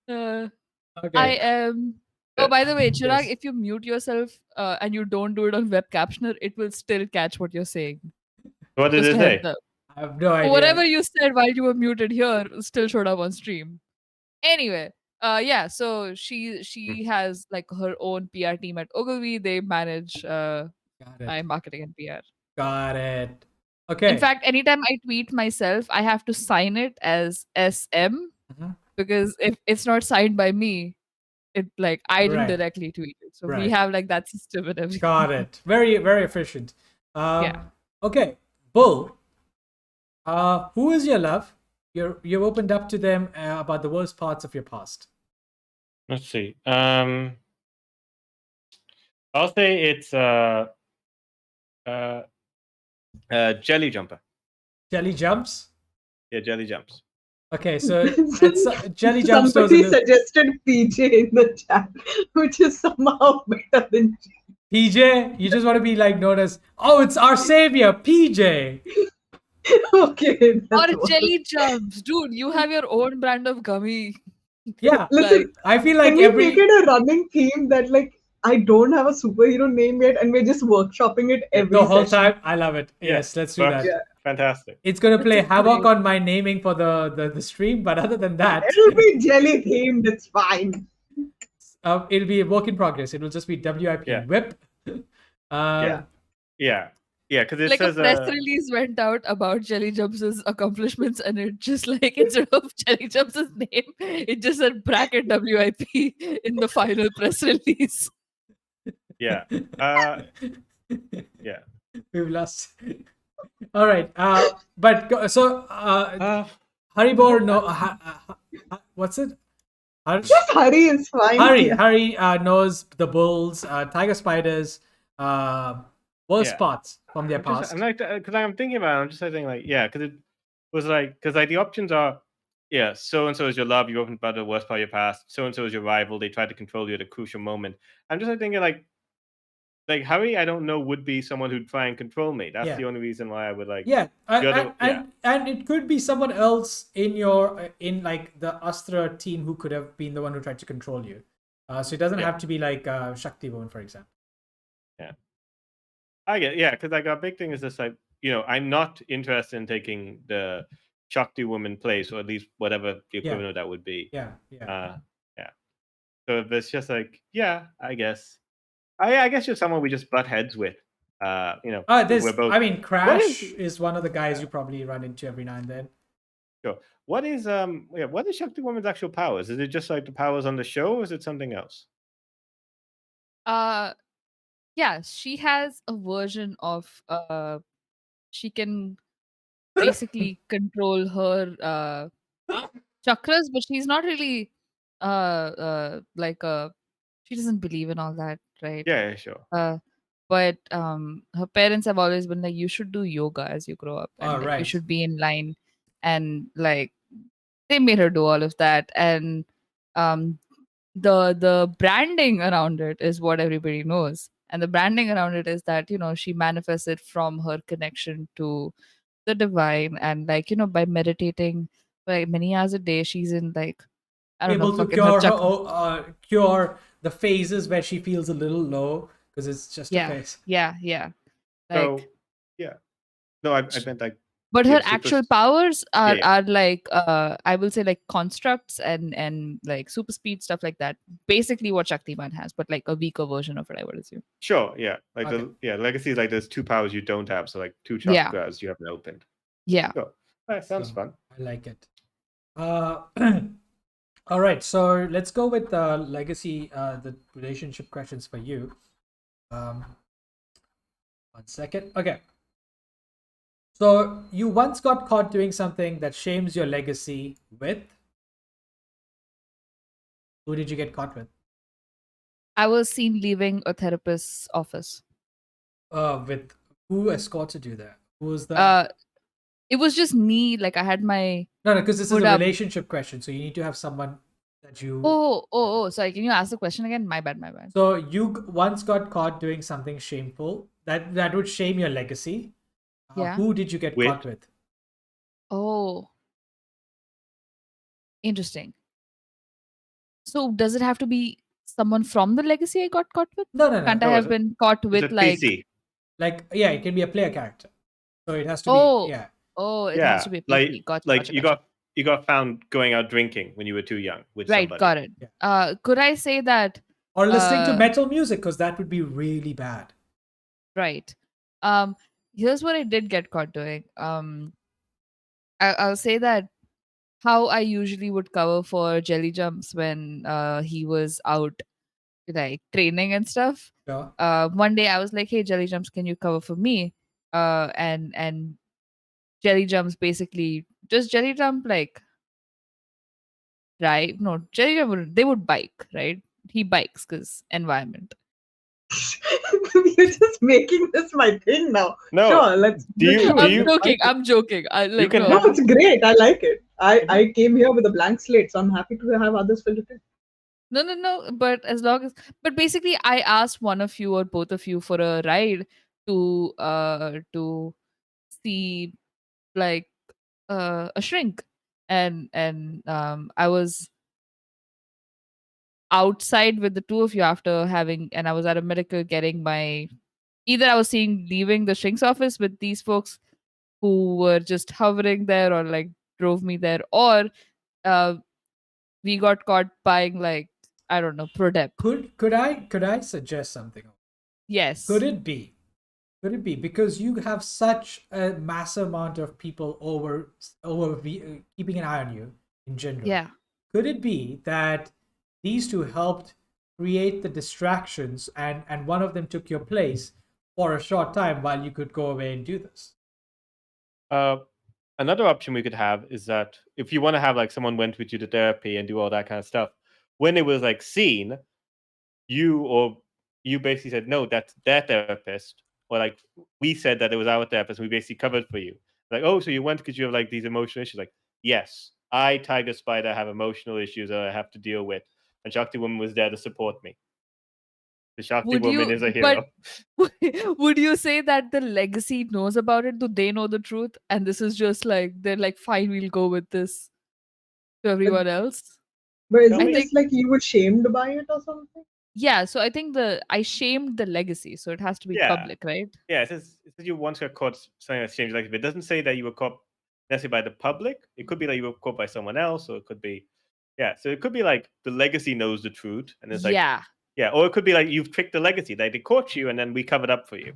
Okay. I am. Oh, by the way, Chirag, if you mute yourself and you don't do it on web captioner, it will still catch what you're saying. What did it say? I have no idea. Whatever you said while you were muted here still showed up on stream. Anyway, so she has her own PR team at Ogilvy. They manage my marketing and PR. Got it. Okay. In fact, anytime I tweet myself, I have to sign it as SM because if it's not signed by me, it I didn't directly tweet it. So we have that system and everything. Got it. Very, very efficient. Okay. Bull. Who is your love? You've opened up to them about the worst parts of your past. Let's see. I'll say it's Jelly Jumper. Jelly Jumps? Yeah, Jelly Jumps. Okay, so it's Jelly Jumps. Somebody suggested PJ in the chat, which is somehow better than PJ. You just want to be known as, oh, it's our savior, PJ. Okay. Or Jelly Jumps, dude. You have your own brand of gummy. Yeah, listen. I feel can we make it a running theme that I don't have a superhero name yet, and we're just workshopping it every the whole session. time. I love it. Yes, let's do that. Yeah. Fantastic. It's gonna play havoc on my naming for the stream, but other than that, it'll be jelly themed. It's fine. It'll be a work in progress. It will just be WIP whip. Yeah, because it says a press release went out about Jelly Jumps' accomplishments, and it just instead of Jelly Jumps' name, it just said bracket WIP in the final press release. Yeah. We've lost. All right. But so Haribor, no, what's it? Just Hari is fine. Hari knows the bulls, tiger spiders, worst parts from their past. Because I'm thinking about it, I'm just thinking because it was because the options are, so and so is your love, you opened about the worst part of your past. So and so is your rival, they tried to control you at a crucial moment. I'm just thinking Harry, I don't know, would be someone who'd try and control me. That's the only reason why I would and it could be someone else in your the Astra team who could have been the one who tried to control you. So it doesn't have to be Shakti Woman, for example. Yeah, I get because a big thing is this I'm not interested in taking the Shakti Woman place, or at least whatever the equivalent of that would be. So if it's just I guess. I guess you're someone we just butt heads with. We're both. Crash is one of the guys you probably run into every now and then. Sure. what is Shakti Woman's actual powers? Is it just like the powers on the show, or is it something else? Uh, yeah, she has a version of she can basically control her chakras, but she's not really like she doesn't believe in all that, right? Yeah, sure. But her parents have always been like, you should do yoga as you grow up, and Oh, like you right. should be in line, and like they made her do all of that, and um the branding around it is what everybody knows, and the branding around it is that she manifests it from her connection to the divine, and like by meditating like many hours a day, she's in like I don't know, Able to fucking her cure her, chakra. cure the phases where she feels a little low because it's just a Yeah, phase. yeah. So Like, yeah, no, I meant like but her super. actual powers are Yeah. are like I will say like constructs and like super speed stuff like that. Basically, what Shaktiman has, but like a weaker version of it, I would assume. Sure, yeah, like Okay. legacy is like there's 2 powers you don't have, so like 2 Yeah, chakras you haven't opened. yeah. Sure, that sounds So, fun. I like it. All right, so let's go with legacy, the relationship questions for you. 1 second. Okay. So you once got caught doing something that shames your legacy with. Who did you get caught with? I was seen leaving a therapist's office. With who escorted you there? Who was the? It was just me. Like I had my No, because this is hood a up. relationship question, so you need to have someone that you. Oh. Sorry, can you ask the question again? My bad. So you once got caught doing something shameful that would shame your legacy. Yeah. Who did you get caught with? Oh, interesting. So does it have to be someone from the legacy I got caught with? No. Can't I have been caught It's with a like? PC. Like, yeah, it can be a player character. So it has to Oh, be, yeah. oh, it Yeah, has to be a like PC. Gotcha, like gotcha, you gotcha. got found going out drinking when you were too young with Right, somebody. got it. Yeah. Could I say that? Or listening to metal music, because that would be really bad. Right. Here's what I did get caught doing. I'll say that how I usually would cover for Jelly Jumps when he was out like training and stuff. Sure. One day I was like, "Hey, Jelly Jumps, can you cover for me?" And Jelly Jumps basically just Jelly Jump like drive. No, Jelly Jump they would bike, right? He bikes because environment. You're just making this my thing now. No, Sure, let's. I'm joking. You can No. No, it's great. I like it. I came here with a blank slate, so I'm happy to have others fill it in. No. But as long as, but basically, I asked one of you or both of you for a ride to see like a shrink, and I was outside with the two of you after having, and I was at a medical getting my. Either I was seeing leaving the shrink's office with these folks who were just hovering there or like drove me there, or uh, we got caught buying like I don't know prodep. Could I suggest something? Yes. Could it be because you have such a massive amount of people keeping an eye on you in general? Yeah. Could it be that these two helped create the distractions, and one of them took your place for a short time while you could go away and do this? Another option we could have is that if you want to have like someone went with you to therapy and do all that kind of stuff, when it was like seen, you basically said no, that's their therapist, or like we said that it was our therapist. We basically covered for you. Like, oh, so you went because you have like these emotional issues. Like, yes, I, Tiger Spider, have emotional issues that I have to deal with, and Shakti Woman was there to support me. The Shakti Would Woman you? is a But hero. would you say that the legacy knows about it? Do they know the truth? And this is just like they're like, fine, we'll go with this to everyone else. But Tell isn't me. this like you were shamed by it or something? Yeah. So I think I shamed the legacy, so it has to be Yeah. public, right? Yeah, it says you once got caught something that's changed. Like, if it doesn't say that you were caught necessarily by the public, it could be that you were caught by someone else, or it could be, yeah. So it could be like the legacy knows the truth, and it's like, Yeah. yeah, or it could be like you've tricked the legacy. Like they caught you, and then we covered up for you.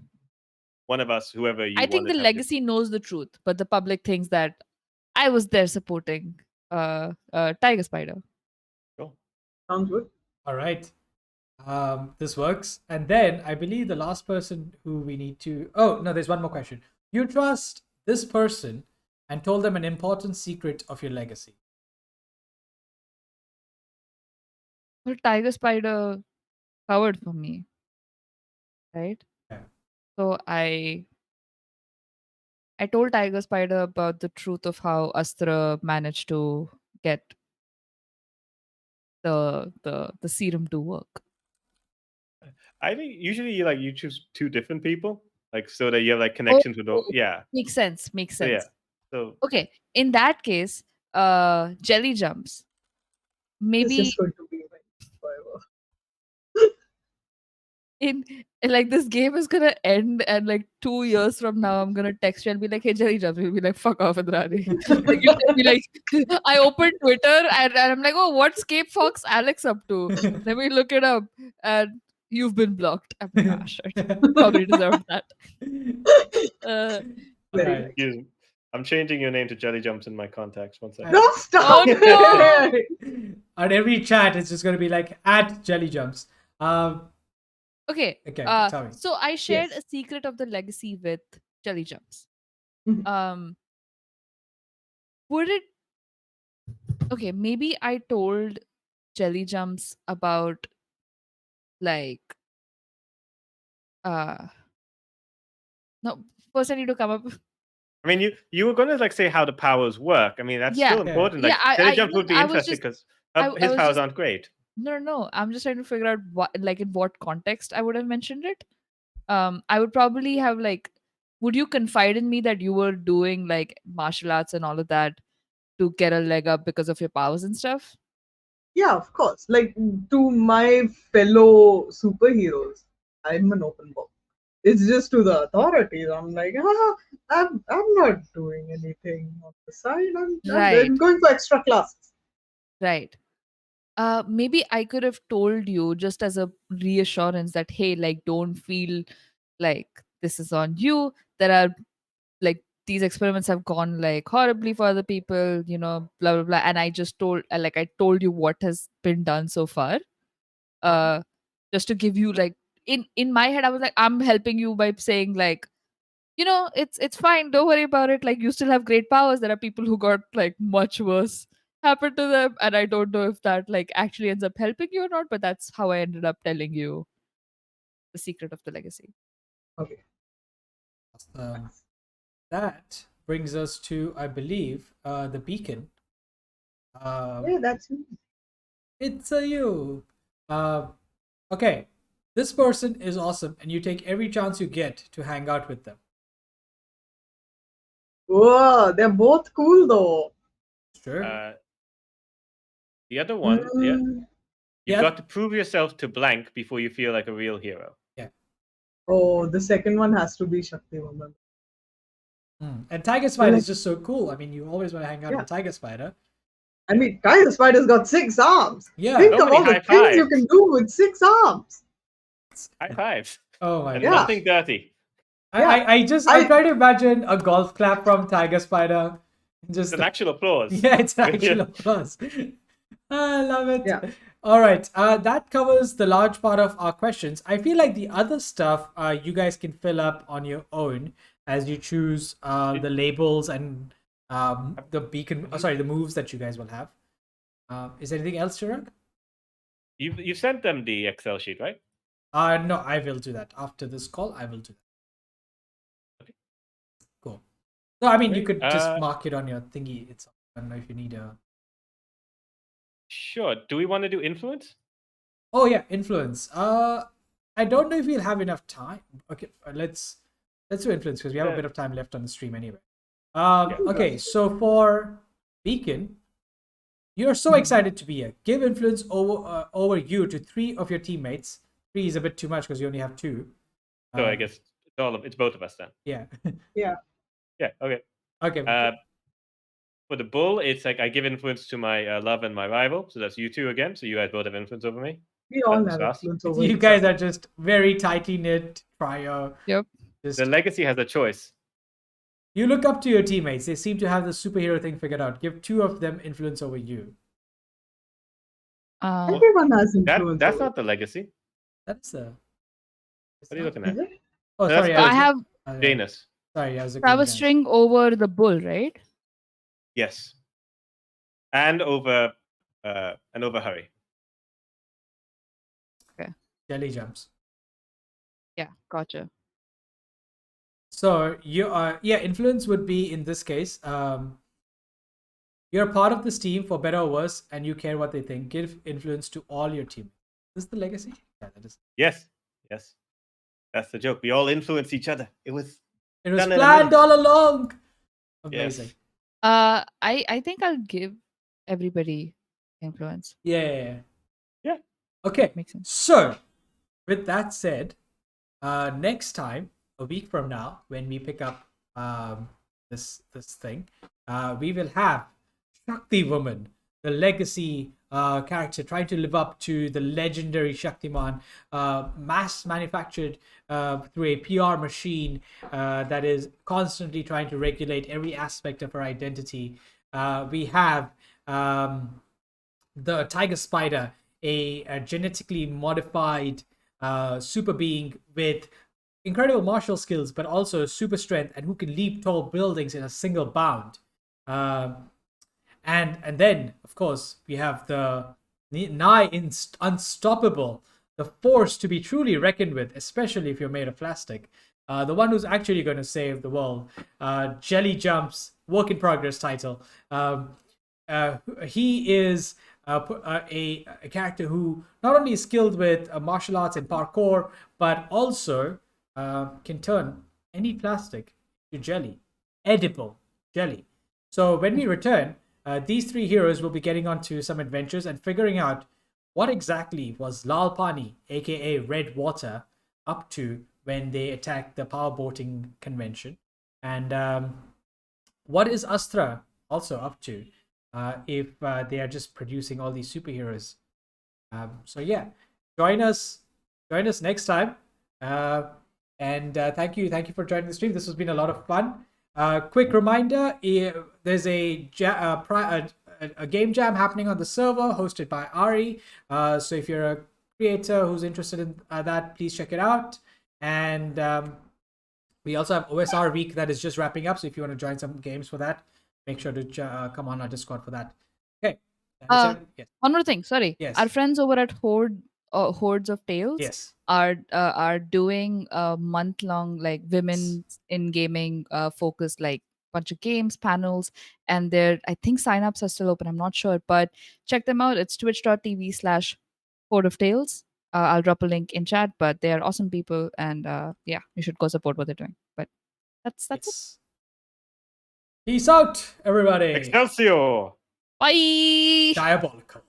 One of us, whoever you I think wanted the to have legacy knows the truth, but the public thinks that I was there supporting Tiger Spider. Cool. Sounds good. All right. This works. And then I believe the last person who we need to. Oh, no, there's one more question. You trust this person and told them an important secret of your legacy. Well, Tiger Spider covered for me, right? Yeah. So I told Tiger Spider about the truth of how Astra managed to get the serum to work. I think usually you choose two different people, like so that you have like connections with all. Oh, Yeah. makes sense. Makes So sense. yeah. So Okay, in that case, Jelly Jumps. This Maybe is going to be like forever. in like this game is gonna end, and like 2 years from now, I'm gonna text you and be like, "Hey, Jelly Jumps," you'll be like, "Fuck off, Indrani." Like you'll tell me like, I opened Twitter and I'm like, "Oh, what's Cape Fox Alex up to?" Let me look it up, and you've been blocked. I'm like, ah, shit. Probably deserved that. Uh, All Very right. nice. excuse me. I'm changing your name to Jelly Jumps in my contacts. One second. No, stop Oh, no. it! On every chat, it's just going to be like at Jelly Jumps. Okay. Okay, tell me. So I shared Yes. a secret of the legacy with Jelly Jumps. Mhm. Would it? Okay, maybe I told Jelly Jumps about like uh no. First, I need to come up. I mean, you were gonna like say how the powers work. I mean, that's Yeah, still important. yeah. Like Jelly Jumps would be I was interesting just because I his was powers just aren't great. no. I'm just trying to figure out what like in what context I would have mentioned it. I would probably have like, would you confide in me that you were doing like martial arts and all of that to get a leg up because of your powers and stuff? Yeah, of course. Like to my fellow superheroes, I'm an open book. It's just to the authorities. I'm like, I'm not doing anything on the side. I'm Right, going for extra classes. right. Maybe I could have told you just as a reassurance that hey, like don't feel like this is on you. There are like these experiments have gone like horribly for other people, blah blah blah. And I just told like I told you what has been done so far. Uh just to give you like in my head, I was like, I'm helping you by saying like, it's fine, don't worry about it. Like you still have great powers. There are people who got like much worse happened to them, and I don't know if that like actually ends up helping you or not, but that's how I ended up telling you the secret of the legacy. Okay. That brings us to, I believe, the beacon. Yeah, that's me. It's a you. Okay, this person is awesome, and you take every chance you get to hang out with them. Whoa, they're both cool though. Sure. The other one, yeah, Mm, you've Yeah. got to prove yourself to blank before you feel like a real hero. Yeah. oh, the second one has to be Shakti Woman. And Tiger Spider Like, is just so cool. I mean, you always want to hang out yeah. with Tiger Spider. I mean, Tiger Spider's got 6 arms. Yeah. Think So of many all the high things you fives. can do with 6 arms. High fives. Oh my And god. nothing dirty. I'm trying to imagine a golf clap from Tiger Spider. It's an actual applause. Yeah, it's an actual applause. I love it. Yeah. All right. That covers the large part of our questions. I feel like the other stuff you guys can fill up on your own as you choose the labels and the beacon. Sorry, the moves that you guys will have. Is there anything else, Chirag? You sent them the Excel sheet, right? No, I will do that after this call. I will do that. Okay. Cool. No, I mean you Great. could just mark it on your thingy. I don't know if you need a. Sure. Do we want to do influence? Oh yeah, influence. I don't know if we'll have enough time. Okay, let's do influence because we have a bit of time left on the stream anyway. Okay, so for Beacon, you're so excited to be here. Give influence over you to 3 of your teammates. 3 is a bit too much because you only have 2. So I guess it's both of us then. Yeah. Yeah. Yeah. Okay. Okay. For the bull, it's like I give influence to my love and my rival. So that's you two again. So you guys both have influence over me. We all That's have fast. influence over You each guys other. are just very tightly knit trio. Yep. Just The legacy has a choice. You look up to your teammates. They seem to have the superhero thing figured out. Give 2 of them influence over you. Everyone has influence. That's over not the legacy. That's the. What are you looking it. at? Is it? Oh, That's sorry. I have Janus. Sorry, I was looking travel at string over the bull, right? Yes. And over hurry. jelly jumps. Yeah, gotcha. So you are influence would be in this case. You're part of this team for better or worse, and you care what they think. Give influence to all your team. Is this the legacy? Yeah, that is. Yes. That's the joke. We all influence each other. It was done in a planned minute. all along. Amazing. Yes. I think I'll give everybody influence. Yeah. Yeah. Okay. Makes sense. So, with that said, next time, a week from now, when we pick up this thing, we will have Shakti Woman, the legacy character, trying to live up to the legendary Shaktiman, mass manufactured through a PR machine that is constantly trying to regulate every aspect of her identity. We have the Tiger Spider, a genetically modified super being with incredible martial skills, but also super strength, and who can leap tall buildings in a single bound. And then, of course, we have the nigh unstoppable, the force to be truly reckoned with, especially if you're made of plastic. The one who's actually going to save the world. Jelly Jumps, work in progress title. He is a character who not only is skilled with martial arts and parkour, but also can turn any plastic to jelly, edible jelly. So when we return, these 3 heroes will be getting onto some adventures and figuring out what exactly was Lal Pani, aka Red Water, up to when they attacked the power boating convention, and what is Astra also up to if they are just producing all these superheroes. So yeah, join us next time, and thank you for joining the stream. This has been a lot of fun. Quick reminder: there's a game jam happening on the server hosted by Ari. So if you're a creator who's interested in that, please check it out. And we also have OSR week that is just wrapping up. So if you want to join some games for that, make sure to come on our Discord for that. Okay. Yes. One more thing, sorry. Yes. Our friends over at Hordes of Tales Yes. are doing a month-long like women in gaming focused like bunch of games, panels, and their I think signups are still open. I'm not sure, but check them out. It's twitch.tv/Horde of Tales. I'll drop a link in chat, but they are awesome people, and yeah, you should go support what they're doing. But that's it. Yes. Peace out, everybody. Excelsior! Bye. Diabolical.